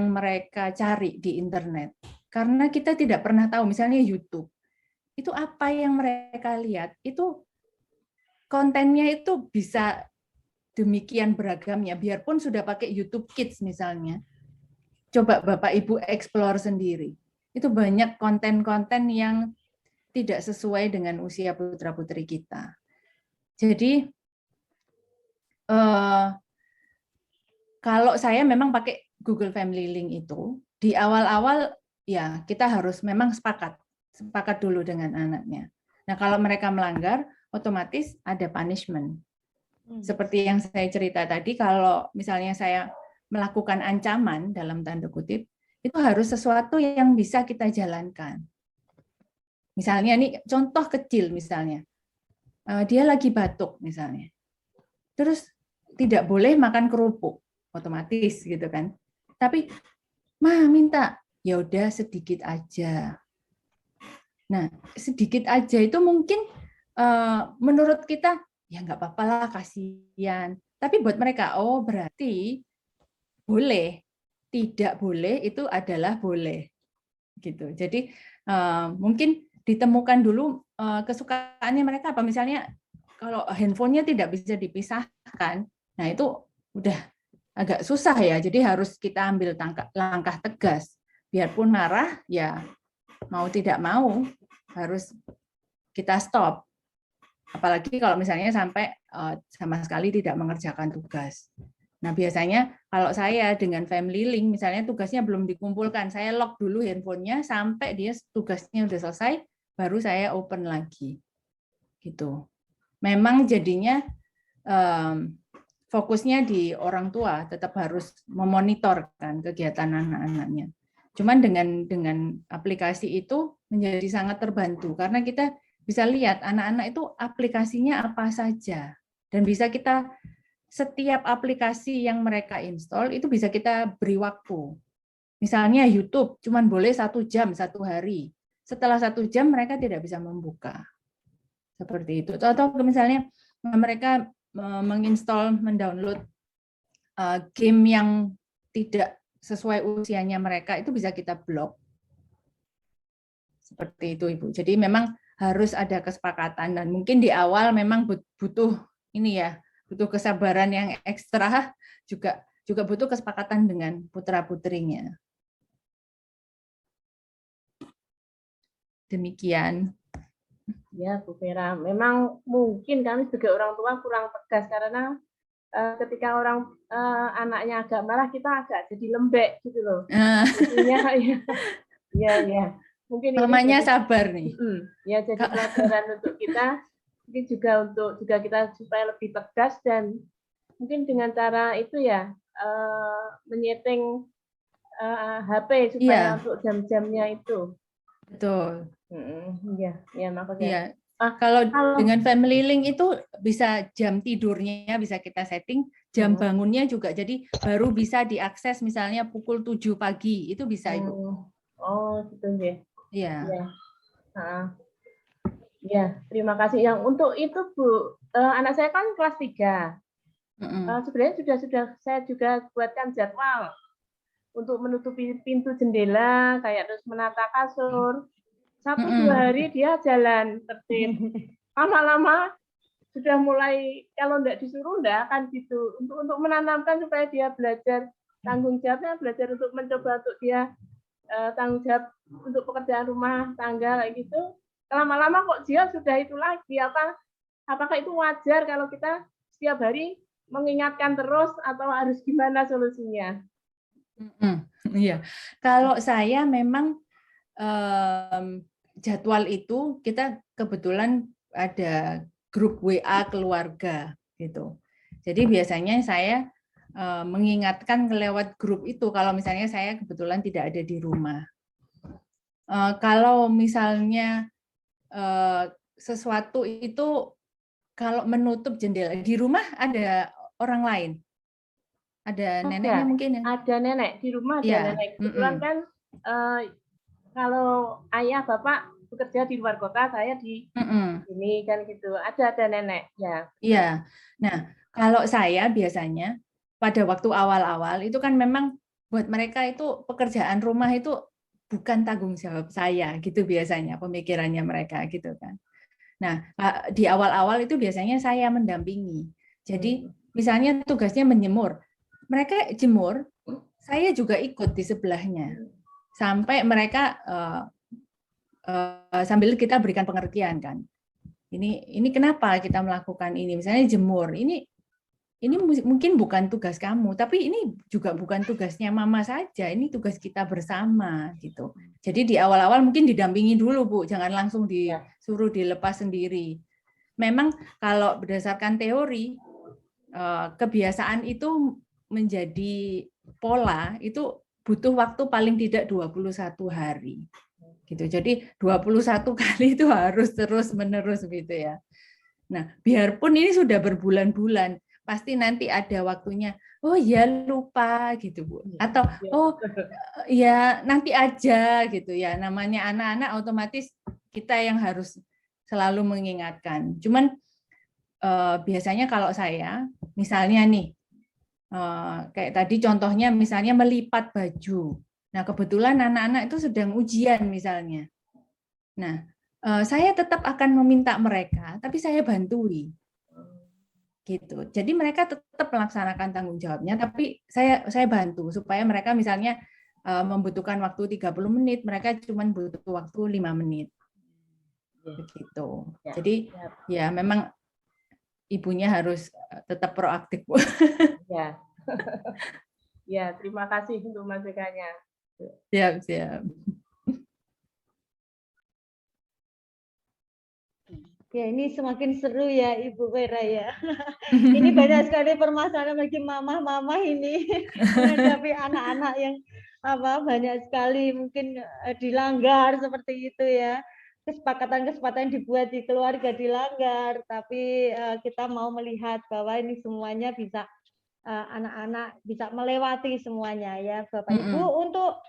mereka cari di internet. Karena kita tidak pernah tahu, misalnya YouTube, itu apa yang mereka lihat, itu kontennya itu bisa demikian beragamnya, biarpun sudah pakai YouTube Kids misalnya, coba Bapak Ibu explore sendiri. Itu banyak konten-konten yang tidak sesuai dengan usia putra-putri kita. Jadi kalau saya memang pakai Google Family Link itu, di awal-awal ya kita harus memang sepakat dulu dengan anaknya. Nah, kalau mereka melanggar, otomatis ada punishment. Seperti yang saya cerita tadi, kalau misalnya saya melakukan ancaman dalam tanda kutip, itu harus sesuatu yang bisa kita jalankan. Misalnya ini contoh kecil misalnya, dia lagi batuk misalnya, terus tidak boleh makan kerupuk, otomatis gitu kan. Tapi, Ma minta, ya udah sedikit aja. Nah, sedikit aja itu mungkin menurut kita ya nggak apa-apa lah, kasihan. Tapi buat mereka, oh berarti boleh, tidak boleh itu adalah boleh, gitu. Jadi mungkin ditemukan dulu kesukaannya mereka apa. Misalnya kalau handphonenya tidak bisa dipisahkan, nah itu udah agak susah ya. Jadi harus kita ambil langkah tegas. Biarpun marah, ya mau tidak mau harus kita stop. Apalagi kalau misalnya sampai sama sekali tidak mengerjakan tugas. Nah, biasanya kalau saya dengan Family Link, misalnya tugasnya belum dikumpulkan, saya lock dulu handphonenya sampai dia tugasnya udah selesai, baru saya open lagi. Gitu. Memang jadinya fokusnya di orang tua, tetap harus memonitor kan kegiatan anak-anaknya. Cuman dengan aplikasi itu menjadi sangat terbantu, karena kita bisa lihat anak-anak itu aplikasinya apa saja, dan bisa kita setiap aplikasi yang mereka install itu bisa kita beri waktu. Misalnya YouTube cuman boleh 1 jam 1 hari. Setelah 1 jam mereka tidak bisa membuka. Seperti itu. Atau misalnya mereka mendownload game yang tidak sesuai usianya mereka, itu bisa kita blok. Seperti itu, Ibu. Jadi memang harus ada kesepakatan, dan mungkin di awal memang butuh ini ya, butuh kesabaran yang ekstra, juga butuh kesepakatan dengan putra-putrinya. Demikian. Ya, Bu Vera, memang mungkin kami sebagai orang tua kurang tegas, karena ketika anaknya agak marah, kita agak jadi lembek gitu loh. Jadinya ya. Mungkin mamanya sabar nih. Ya, jadi pelajaran untuk kita, mungkin juga kita supaya lebih tegas, dan mungkin dengan cara itu ya menyeting HP supaya untuk jam-jamnya itu. Betul. Ya maksudnya. Kalau dengan Family Link itu bisa jam tidurnya bisa kita setting, jam bangunnya juga, jadi baru bisa diakses misalnya pukul 7 pagi, itu bisa Ibu. Oh, gitu ya. Iya. Ya, terima kasih. Yang untuk itu Bu, anak saya kan kelas 3. Sebenarnya sudah saya juga buatkan jadwal untuk menutupi pintu jendela, kayak terus menata kasur. 1-2 hari dia jalan tertib. Lama-lama sudah mulai, kalau enggak disuruh enggak akan gitu. Untuk menanamkan supaya dia belajar tanggung jawabnya, belajar untuk mencoba untuk dia tanggung jawab untuk pekerjaan rumah tangga kayak gitu. Lama-lama kok dia sudah itu lagi. Apakah itu wajar kalau kita setiap hari mengingatkan terus, atau harus gimana solusinya? Iya, kalau saya memang jadwal itu kita kebetulan ada grup WA keluarga gitu. Jadi biasanya saya mengingatkan lewat grup itu kalau misalnya saya kebetulan tidak ada di rumah. Kalau misalnya sesuatu itu, kalau menutup jendela di rumah ada orang lain, ada neneknya mungkin ya? Ada nenek di rumah, ada nenek. Kebetulan kan kalau ayah bapak bekerja di luar kota, saya di sini kan gitu. Ada nenek ya. Iya. Nah, kalau saya biasanya pada waktu awal-awal itu kan memang buat mereka itu pekerjaan rumah itu bukan tanggung jawab saya gitu, biasanya pemikirannya mereka gitu kan. Nah, di awal-awal itu biasanya saya mendampingi. Jadi misalnya tugasnya menjemur, mereka jemur, saya juga ikut di sebelahnya sampai mereka sambil kita berikan pengertian kan. Ini kenapa kita melakukan ini? Misalnya jemur, ini mungkin bukan tugas kamu, tapi ini juga bukan tugasnya mama saja, ini tugas kita bersama gitu. Jadi di awal-awal mungkin didampingi dulu Bu, jangan langsung disuruh dilepas sendiri. Memang kalau berdasarkan teori, kebiasaan itu menjadi pola itu butuh waktu paling tidak 21 hari. Gitu. Jadi 21 kali itu harus terus-menerus gitu ya. Nah, biarpun ini sudah berbulan-bulan, pasti nanti ada waktunya, oh ya lupa gitu Bu. Atau oh ya nanti aja gitu ya. Namanya anak-anak otomatis kita yang harus selalu mengingatkan. Cuman biasanya kalau saya, misalnya nih, kayak tadi contohnya misalnya melipat baju. Nah, kebetulan anak-anak itu sedang ujian misalnya. Nah, saya tetap akan meminta mereka, tapi saya bantui. Gitu. Jadi mereka tetap melaksanakan tanggung jawabnya, tapi saya bantu supaya mereka misalnya membutuhkan waktu 30 menit, mereka cuma butuh waktu 5 menit. Begitu. Jadi ya memang ibunya harus tetap proaktif, Bu. Ya. Ya, terima kasih untuk masukannya. Siap. Ya, ini semakin seru ya Ibu Vera ya. Ini banyak sekali permasalahan bagi mama-mama ini menghadapi anak-anak yang banyak sekali mungkin dilanggar seperti itu ya. Kesepakatan-kesepakatan dibuat di keluarga dilanggar, tapi kita mau melihat bahwa ini semuanya bisa anak-anak bisa melewati semuanya ya Bapak Ibu. Untuk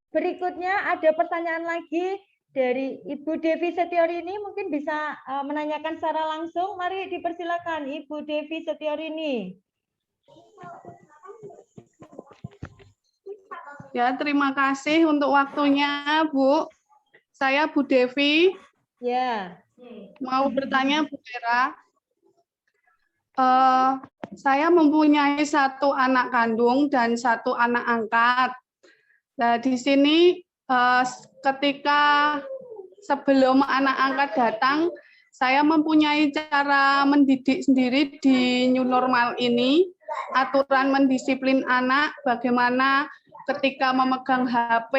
berikutnya ada pertanyaan lagi dari Ibu Devi Setiorini, mungkin bisa menanyakan secara langsung. Mari dipersilakan Ibu Devi Setiorini. Ya, terima kasih untuk waktunya, Bu. Saya Bu Devi. Ya. Mau bertanya, Bu Vera. Saya mempunyai 1 anak kandung dan 1 anak angkat. Nah, di sini ketika sebelum anak angkat datang, saya mempunyai cara mendidik sendiri di new normal ini, aturan mendisiplin anak, bagaimana ketika memegang HP,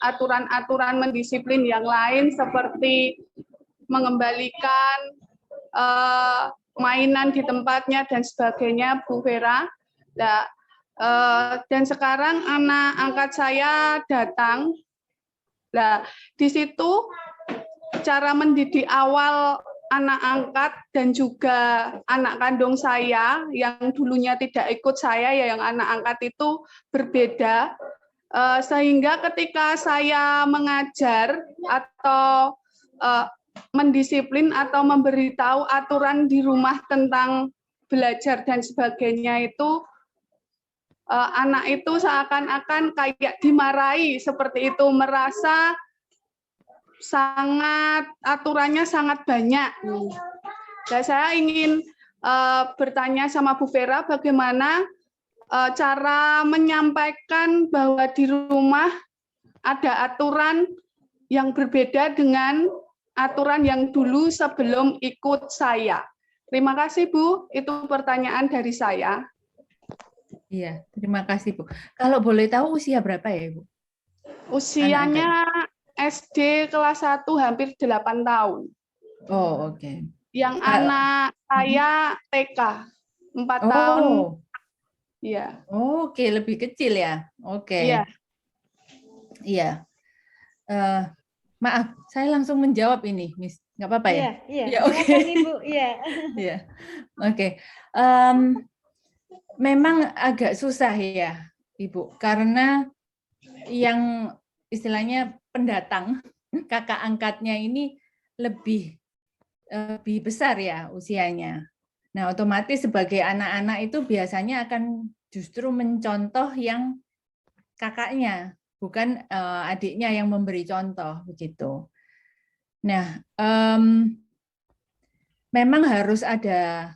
aturan-aturan mendisiplin yang lain seperti mengembalikan mainan di tempatnya dan sebagainya, Bu Vera. Nah, dan sekarang anak angkat saya datang. Nah, di situ cara mendidik awal anak angkat dan juga anak kandung saya yang dulunya tidak ikut saya, ya yang anak angkat itu berbeda. Sehingga ketika saya mengajar atau mendisiplin atau memberitahu aturan di rumah tentang belajar dan sebagainya itu, anak itu seakan-akan kayak dimarahi seperti itu, merasa aturannya sangat banyak. Dan saya ingin bertanya sama Bu Vera, bagaimana cara menyampaikan bahwa di rumah ada aturan yang berbeda dengan aturan yang dulu sebelum ikut saya. Terima kasih, Bu. Itu pertanyaan dari saya. Iya, terima kasih, Bu. Kalau boleh tahu usia berapa ya, Bu? Usianya SD kelas 1 hampir 8 tahun. Oh, oke. Yang anak saya TK 4 tahun. Iya. Oke, lebih kecil ya. Oke. Iya. Iya. Maaf, saya langsung menjawab ini, Miss. Nggak apa-apa ya? Iya. Oke. Ibu. Iya. Iya. Oke. Memang agak susah ya, Ibu, karena yang istilahnya pendatang, kakak angkatnya ini lebih besar ya usianya. Nah, otomatis sebagai anak-anak itu biasanya akan justru mencontoh yang kakaknya, bukan adiknya yang memberi contoh begitu. Nah, memang harus ada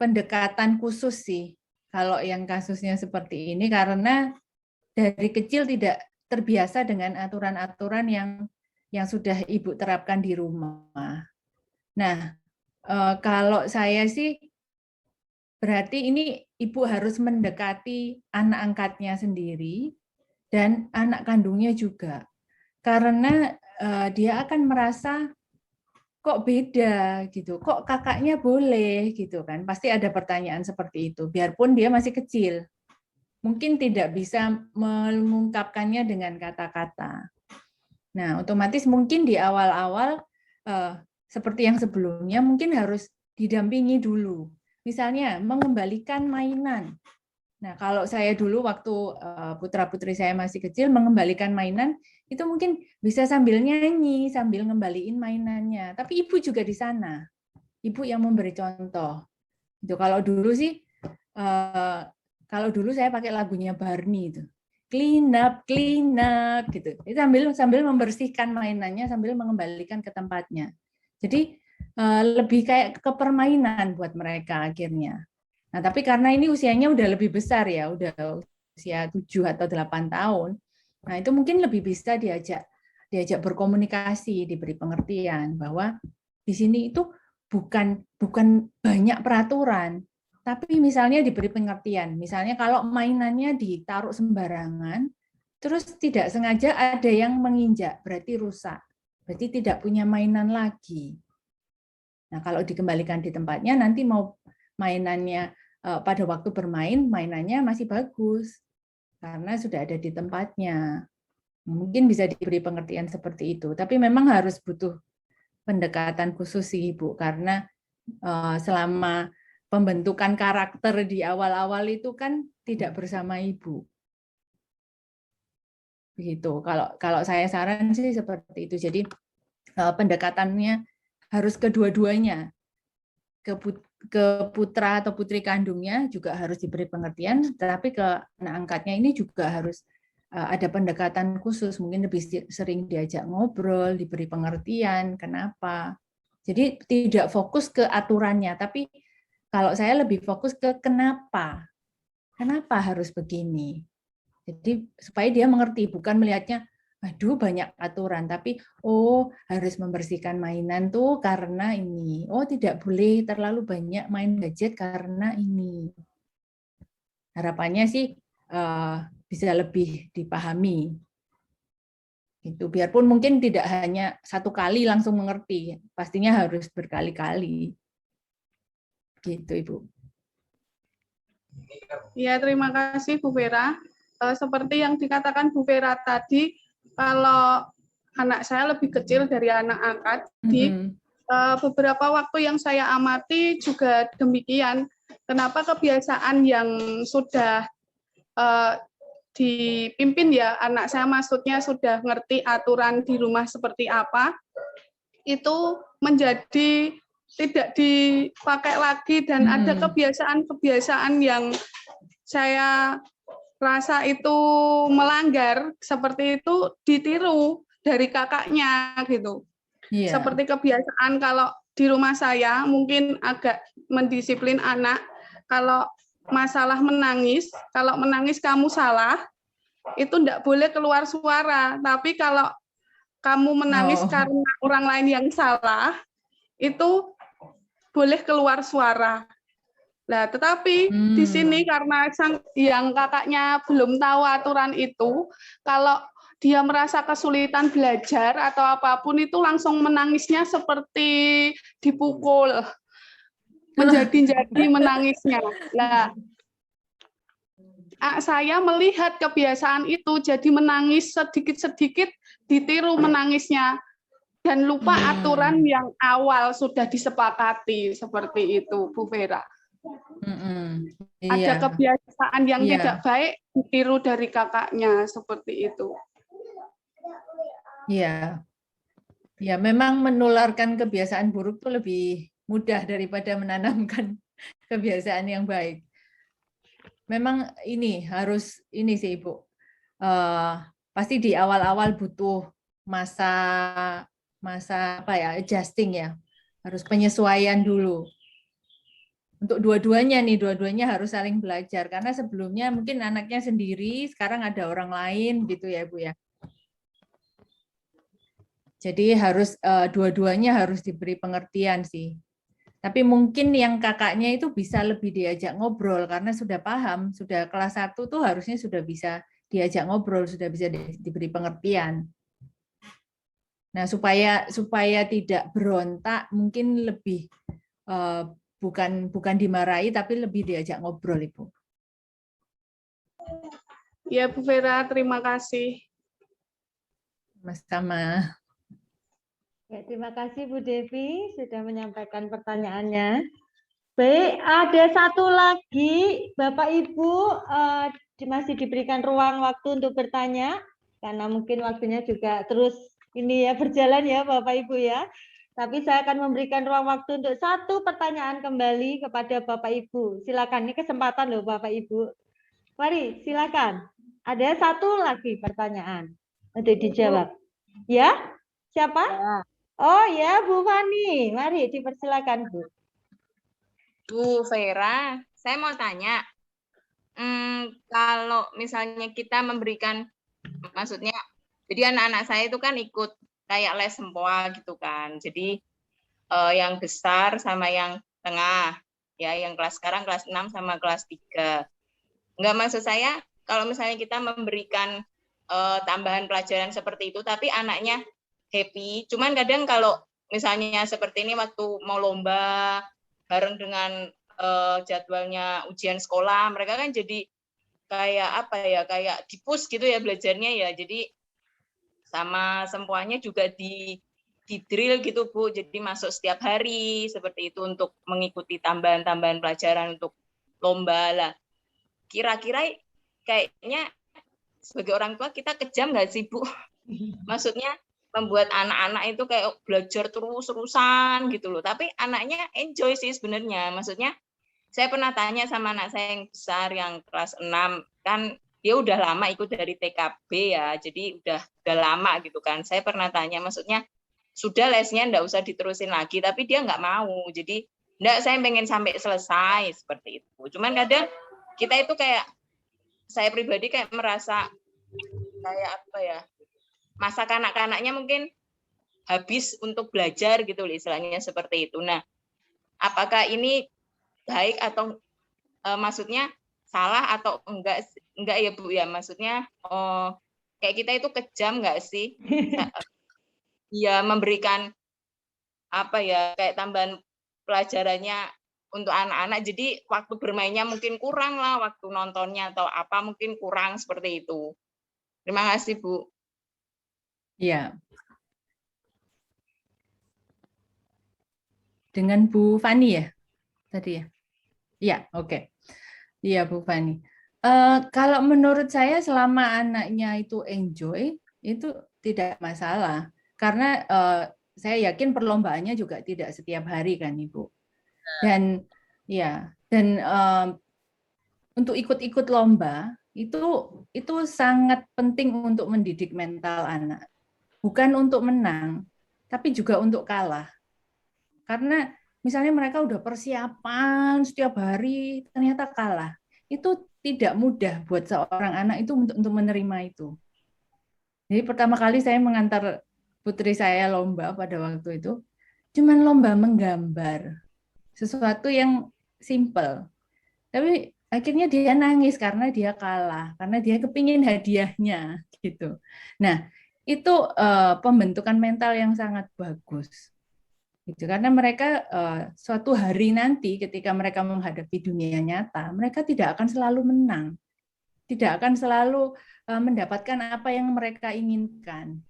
pendekatan khusus sih kalau yang kasusnya seperti ini, karena dari kecil tidak terbiasa dengan aturan-aturan yang sudah Ibu terapkan di rumah. Nah, kalau saya sih berarti ini Ibu harus mendekati anak angkatnya sendiri dan anak kandungnya juga. Karena dia akan merasa kok beda gitu, kok kakaknya boleh gitu kan. Pasti ada pertanyaan seperti itu, biarpun dia masih kecil. Mungkin tidak bisa mengungkapkannya dengan kata-kata. Nah, otomatis mungkin di awal-awal seperti yang sebelumnya mungkin harus didampingi dulu. Misalnya mengembalikan mainan. Nah, kalau saya dulu waktu putra-putri saya masih kecil mengembalikan mainan, itu mungkin bisa sambil nyanyi, sambil ngembaliin mainannya. Tapi ibu juga di sana. Ibu yang memberi contoh. Itu kalau dulu sih, kalau dulu saya pakai lagunya Barney itu. Clean up gitu. Itu sambil membersihkan mainannya, sambil mengembalikan ke tempatnya. Jadi lebih kayak ke permainan buat mereka akhirnya. Nah, tapi karena ini usianya udah lebih besar ya, udah usia 7 atau 8 tahun. Nah, itu mungkin lebih bisa diajak berkomunikasi, diberi pengertian bahwa di sini itu bukan banyak peraturan, tapi misalnya diberi pengertian. Misalnya kalau mainannya ditaruh sembarangan, terus tidak sengaja ada yang menginjak, berarti rusak. Berarti tidak punya mainan lagi. Nah, kalau dikembalikan di tempatnya, nanti mau mainannya pada waktu bermain, mainannya masih bagus karena sudah ada di tempatnya. Mungkin bisa diberi pengertian seperti itu, tapi memang harus butuh pendekatan khusus sih Ibu, karena selama pembentukan karakter di awal-awal itu kan tidak bersama Ibu. Begitu. Kalau saya saran sih seperti itu. Jadi pendekatannya harus kedua-duanya. Ke putra atau putri kandungnya juga harus diberi pengertian, tapi ke anak angkatnya ini juga harus ada pendekatan khusus, mungkin lebih sering diajak ngobrol, diberi pengertian, kenapa. Jadi tidak fokus ke aturannya, tapi kalau saya lebih fokus ke kenapa harus begini. Jadi supaya dia mengerti, bukan melihatnya aduh banyak aturan, tapi harus membersihkan mainan tuh karena ini. Tidak boleh terlalu banyak main gadget karena ini. Harapannya sih bisa lebih dipahami. Itu biarpun mungkin tidak hanya satu kali langsung mengerti, pastinya harus berkali-kali. Gitu, Ibu. Ya, terima kasih Bu Vera. Seperti yang dikatakan Bu Vera tadi, kalau anak saya lebih kecil dari anak angkat, di beberapa waktu yang saya amati juga demikian. Kenapa kebiasaan yang sudah dipimpin ya, anak saya maksudnya sudah ngerti aturan di rumah seperti apa, itu menjadi tidak dipakai lagi dan ada kebiasaan-kebiasaan yang saya rasa itu melanggar, seperti itu ditiru dari kakaknya gitu. Yeah. Seperti kebiasaan kalau di rumah saya mungkin agak mendisiplin anak, kalau masalah menangis, kalau menangis kamu salah, itu tidak boleh keluar suara. Tapi kalau kamu menangis karena orang lain yang salah, itu boleh keluar suara. Nah, tetapi di sini karena yang kakaknya belum tahu aturan itu, kalau dia merasa kesulitan belajar atau apapun itu langsung menangisnya seperti dipukul, menjadi-jadi menangisnya. Nah, saya melihat kebiasaan itu jadi menangis sedikit-sedikit ditiru menangisnya dan lupa aturan yang awal sudah disepakati seperti itu, Bu Vera. Ada kebiasaan yang tidak baik ditiru dari kakaknya seperti itu. Iya, ya memang menularkan kebiasaan buruk itu lebih mudah daripada menanamkan kebiasaan yang baik. Memang ini harus ini sih Ibu. Pasti di awal-awal butuh masa apa ya, adjusting ya, harus penyesuaian dulu. Untuk dua-duanya nih, dua-duanya harus saling belajar karena sebelumnya mungkin anaknya sendiri, sekarang ada orang lain gitu ya Bu ya. Jadi harus dua-duanya harus diberi pengertian sih. Tapi mungkin yang kakaknya itu bisa lebih diajak ngobrol karena sudah paham, sudah kelas 1 tuh harusnya sudah bisa diajak ngobrol, sudah bisa diberi pengertian. Nah, supaya tidak berontak, mungkin lebih bukan dimarahi tapi lebih diajak ngobrol, Ibu. Ya, Bu Vera, terima kasih. Sama. Ya, terima kasih Bu Devi sudah menyampaikan pertanyaannya. Baik, ada satu lagi, Bapak Ibu masih diberikan ruang waktu untuk bertanya, karena mungkin waktunya juga terus ini ya berjalan ya Bapak Ibu ya. Tapi saya akan memberikan ruang waktu untuk satu pertanyaan kembali kepada Bapak Ibu. Silakan, ini kesempatan loh Bapak Ibu. Mari, silakan. Ada satu lagi pertanyaan untuk dijawab. Ya, siapa? Oh ya, Bu Fani. Mari dipersilakan Bu. Bu Vera, saya mau tanya, kalau misalnya kita memberikan, maksudnya, jadi anak-anak saya itu kan ikut kayak les sempoa gitu kan, jadi yang besar sama yang tengah, ya, yang kelas sekarang kelas 6 sama kelas 3. Enggak, maksud saya, kalau misalnya kita memberikan tambahan pelajaran seperti itu, tapi anaknya happy, cuman kadang kalau misalnya seperti ini waktu mau lomba, bareng dengan jadwalnya ujian sekolah, mereka kan jadi kayak apa ya, kayak di-push gitu ya belajarnya ya. Jadi sama sempoanya juga di drill gitu Bu. Jadi masuk setiap hari seperti itu untuk mengikuti tambahan-tambahan pelajaran untuk lomba lah. Kira-kira kayaknya sebagai orang tua kita kejam nggak sih Bu? Maksudnya membuat anak-anak itu kayak belajar terus-terusan gitu loh. Tapi anaknya enjoy sih sebenarnya. Maksudnya saya pernah tanya sama anak saya yang besar yang kelas 6, kan dia udah lama ikut dari TKB ya, jadi udah lama gitu kan. Saya pernah tanya, maksudnya sudah lesnya nggak usah diterusin lagi, tapi dia nggak mau. Jadi nggak, saya pengen sampai selesai seperti itu. Cuman kadang kita itu kayak, saya pribadi kayak merasa kayak apa ya, masa kanak-kanaknya mungkin habis untuk belajar gitu istilahnya seperti itu. Nah, apakah ini baik atau maksudnya salah atau enggak ya Bu ya, maksudnya kayak kita itu kejam enggak sih ya memberikan apa ya kayak tambahan pelajarannya untuk anak-anak, jadi waktu bermainnya mungkin kurang lah, waktu nontonnya atau apa mungkin kurang seperti itu. Terima kasih Bu. Iya. Dengan Bu Fani ya tadi ya? Iya, oke. Iya Bu Fani. Kalau menurut saya selama anaknya itu enjoy, itu tidak masalah. Karena saya yakin perlombaannya juga tidak setiap hari kan Ibu. Dan ya, dan untuk ikut-ikut lomba itu sangat penting untuk mendidik mental anak. Bukan untuk menang, tapi juga untuk kalah. Karena misalnya mereka udah persiapan setiap hari, ternyata kalah. Itu tidak mudah buat seorang anak itu untuk menerima itu. Jadi pertama kali saya mengantar putri saya lomba pada waktu itu, cuman lomba menggambar. Sesuatu yang simple. Tapi akhirnya dia nangis karena dia kalah, karena dia kepingin hadiahnya gitu. Nah, itu pembentukan mental yang sangat bagus. Gitu. Karena mereka suatu hari nanti ketika mereka menghadapi dunia nyata, mereka tidak akan selalu menang, tidak akan selalu mendapatkan apa yang mereka inginkan.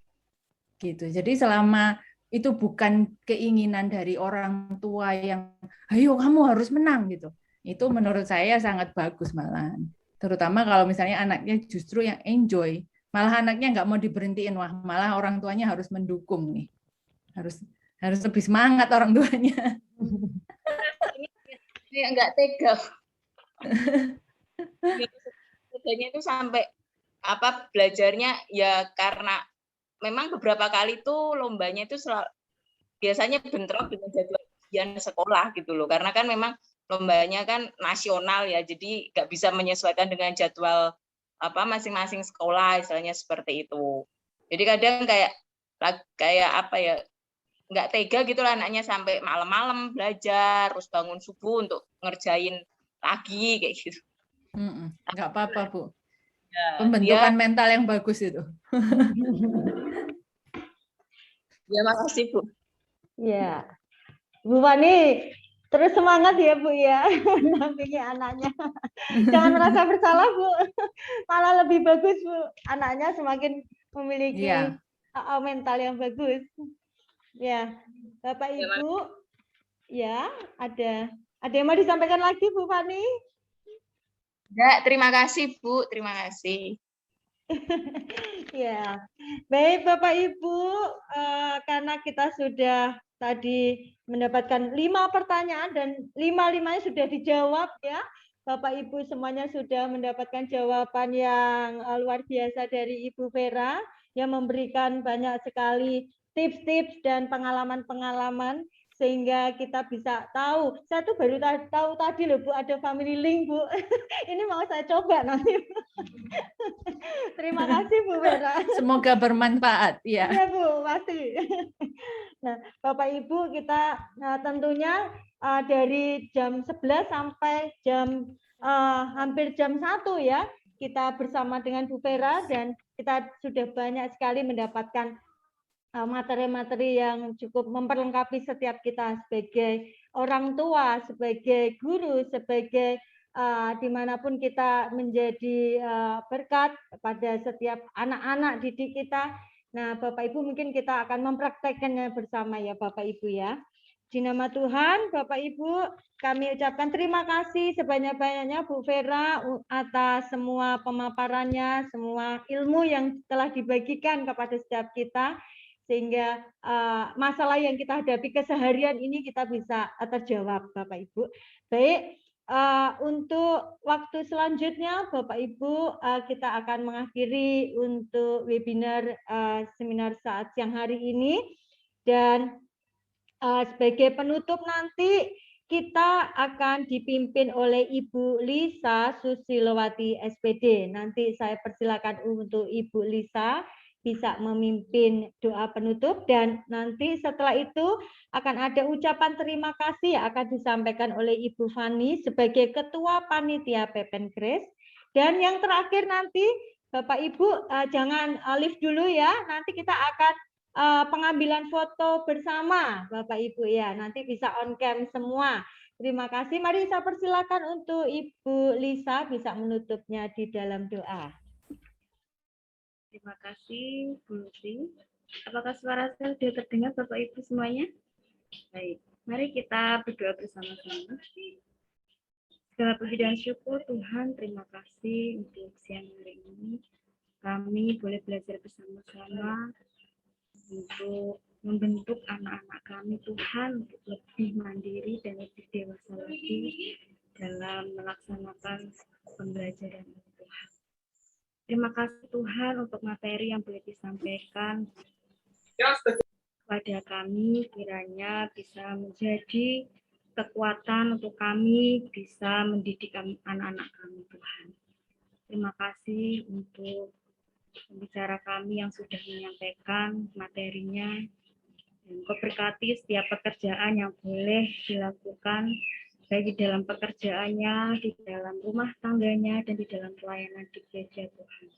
Gitu. Jadi selama itu bukan keinginan dari orang tua yang, ayo kamu harus menang gitu. Itu menurut saya sangat bagus malahan. Terutama kalau misalnya anaknya justru yang enjoy, malah anaknya nggak mau diberhentiin, wah malah orang tuanya harus mendukung nih, harus lebih semangat orang tuanya. Ini nggak tega. Teganya itu sampai apa belajarnya ya, karena memang beberapa kali tuh lombanya itu biasanya bentrok dengan jadwal ujian sekolah gitu loh. Karena kan memang lombanya kan nasional ya, jadi nggak bisa menyesuaikan dengan jadwal masing-masing sekolah, istilahnya seperti itu. Jadi kadang kayak apa ya, nggak tega gitu lah anaknya sampai malam-malam belajar, terus bangun subuh untuk ngerjain lagi kayak gitu. Nggak apa-apa, Bu. Ya, Pembentukan mental yang bagus itu. Ya, makasih Bu. Ya, Bu Fani, terus semangat ya Bu ya, mendampingi anaknya. Jangan merasa bersalah Bu, malah lebih bagus Bu. Anaknya semakin memiliki mental yang bagus. Ya, Bapak Ibu, ya ada yang mau disampaikan lagi Bu Fani? Ya, terima kasih Bu, terima kasih. Ya, baik Bapak Ibu, karena kita sudah tadi mendapatkan 5 pertanyaan dan 5-5-nya sudah dijawab ya. Bapak Ibu semuanya sudah mendapatkan jawaban yang luar biasa dari Ibu Vera yang memberikan banyak sekali tips-tips dan pengalaman-pengalaman sehingga kita bisa tahu. Saya tuh baru tahu tadi loh Bu, ada family link Bu. Ini mau saya coba nanti. Terima kasih Bu Vera. Semoga bermanfaat. Ya. Iya Bu, pasti. Nah, Bapak Ibu kita tentunya dari jam 11 sampai jam hampir jam 1 ya, kita bersama dengan Bu Vera dan kita sudah banyak sekali mendapatkan materi-materi yang cukup memperlengkapi setiap kita sebagai orang tua, sebagai guru, sebagai dimanapun kita menjadi berkat pada setiap anak-anak didik kita. Nah, Bapak Ibu mungkin kita akan mempraktekkannya bersama ya Bapak Ibu ya. Di nama Tuhan, Bapak Ibu, kami ucapkan terima kasih sebanyak-banyaknya Bu Vera atas semua pemaparannya, semua ilmu yang telah dibagikan kepada setiap kita, sehingga masalah yang kita hadapi keseharian ini kita bisa terjawab Bapak Ibu. Baik, untuk waktu selanjutnya Bapak Ibu kita akan mengakhiri untuk webinar seminar saat siang hari ini, dan sebagai penutup nanti kita akan dipimpin oleh Ibu Lisa Susilowati SPD. Nanti saya persilakan untuk Ibu Lisa bisa memimpin doa penutup, dan nanti setelah itu akan ada ucapan terima kasih yang akan disampaikan oleh Ibu Fani sebagai Ketua Panitia Pepenkris. Dan yang terakhir nanti Bapak Ibu jangan lift dulu ya, nanti kita akan pengambilan foto bersama Bapak Ibu ya, nanti bisa on cam semua. Terima kasih, mari saya persilakan untuk Ibu Lisa bisa menutupnya di dalam doa. Terima kasih, Bu Lutfi. Apakah suara saya sudah terdengar, Bapak Ibu semuanya? Baik, mari kita berdoa bersama-sama. Segala puji dan syukur Tuhan, terima kasih untuk siang hari ini. Kami boleh belajar bersama-sama untuk membentuk anak-anak kami, Tuhan, untuk lebih mandiri dan lebih dewasa lagi dalam melaksanakan pembelajaran Tuhan. Terima kasih Tuhan untuk materi yang boleh disampaikan kepada kami, kiranya bisa menjadi kekuatan untuk kami bisa mendidik anak-anak kami, Tuhan. Terima kasih untuk pembicara kami yang sudah menyampaikan materinya, dan Kau berkati setiap pekerjaan yang boleh dilakukan, baik di dalam pekerjaannya, di dalam rumah tangganya, dan di dalam pelayanan di gereja Tuhan.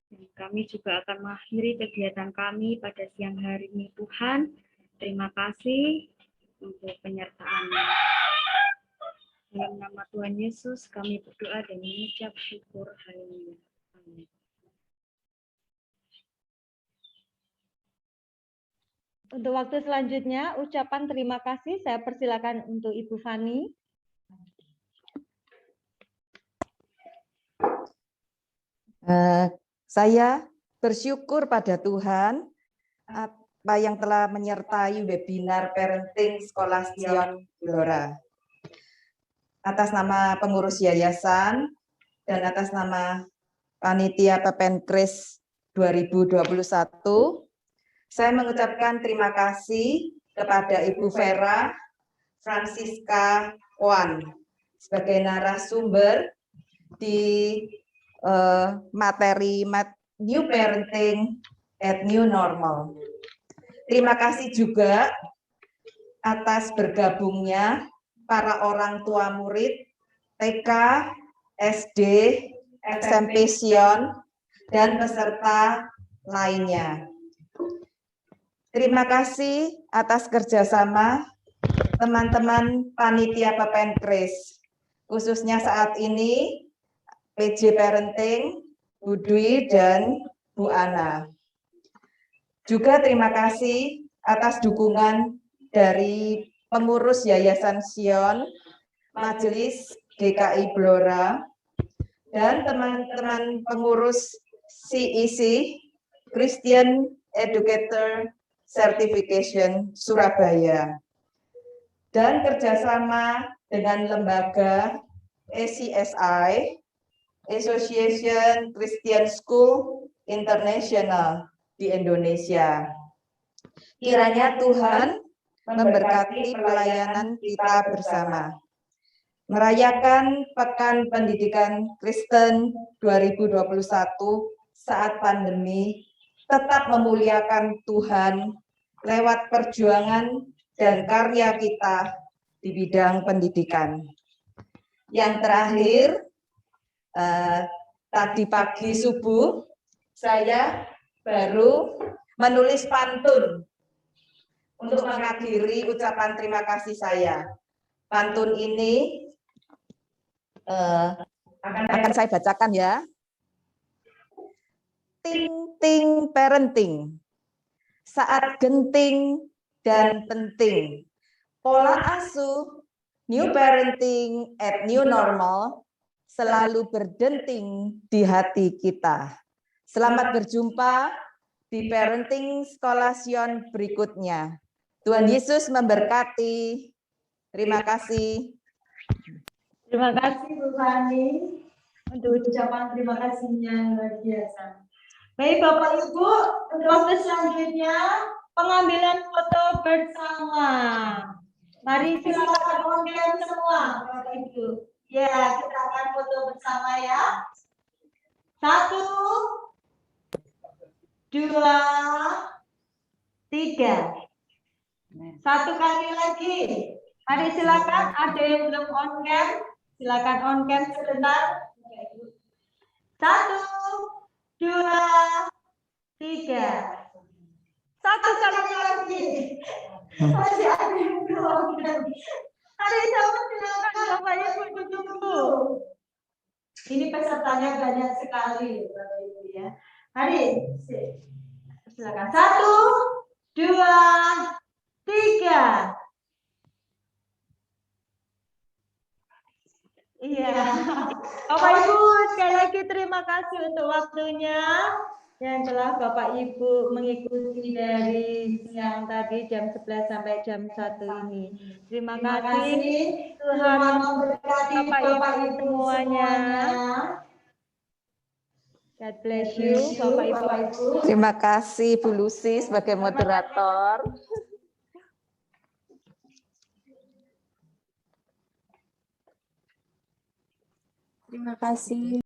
Dan kami juga akan mengakhiri kegiatan kami pada siang hari ini, Tuhan. Terima kasih untuk penyertaan-Mu. Dalam nama Tuhan Yesus, kami berdoa dan mengucap syukur. Haleluya. Amin. Untuk waktu selanjutnya, ucapan terima kasih saya persilakan untuk Ibu Fani. Saya bersyukur pada Tuhan apa yang telah menyertai webinar Parenting Sekolah Sion Blora. Atas nama pengurus yayasan dan atas nama Panitia Pepenkris 2021, saya mengucapkan terima kasih kepada Ibu Vera Francisca Wan sebagai narasumber di materi New Parenting at New Normal. Terima kasih juga atas bergabungnya para orang tua murid TK, SD, SMP Sion, dan peserta lainnya. Terima kasih atas kerjasama teman-teman panitia Pepenkris, khususnya saat ini PJ Parenting, Bu Dwi dan Bu Ana. Juga terima kasih atas dukungan dari pengurus Yayasan Sion, Majelis GKI Blora, dan teman-teman pengurus CEC, Christian Educator Certification Surabaya, dan kerjasama dengan lembaga ACSI, Association Christian School International di Indonesia. Kiranya Tuhan memberkati pelayanan kita bersama. Merayakan Pekan Pendidikan Kristen 2021 saat pandemi, tetap memuliakan Tuhan lewat perjuangan dan karya kita di bidang pendidikan. Yang terakhir, tadi pagi subuh, saya baru menulis pantun untuk mengakhiri ucapan terima kasih saya. Pantun ini akan saya bacakan ya. Ting ting parenting, saat genting dan penting. Pola asuh New Parenting at New Normal selalu berdenting di hati kita. Selamat berjumpa di Parenting Sekolah Sion berikutnya. Tuhan Yesus memberkati. Terima kasih. Terima kasih Bu Fani untuk ucapan terima kasihnya yang luar biasa. Baik Bapak Ibu, proses selanjutnya pengambilan foto bersama. Mari silakan on-cam semua Bapak Ibu. Ya, kita akan foto bersama ya. 1, 2, 3. Satu kali lagi. Mari silakan, ada yang belum on-cam, silakan on-cam sebentar. 1, 2, 3. Satu kali lagi. Masih ada yang belum. Hari sama silakan Bapak Ibu duduk dulu. Ini pesertanya banyak sekali Bapak Ibu ya. Mari silakan. 1, 2, 3. Iya. Bapak Ibu sekali lagi terima kasih untuk waktunya yang telah Bapak Ibu mengikuti dari siang tadi jam 11 sampai jam 1 ini. Terima kasih. Tuhan memberkati Bapak Ibu semuanya. God bless you Bapak Ibu. Terima kasih Bu Lucy sebagai moderator. Terima kasih.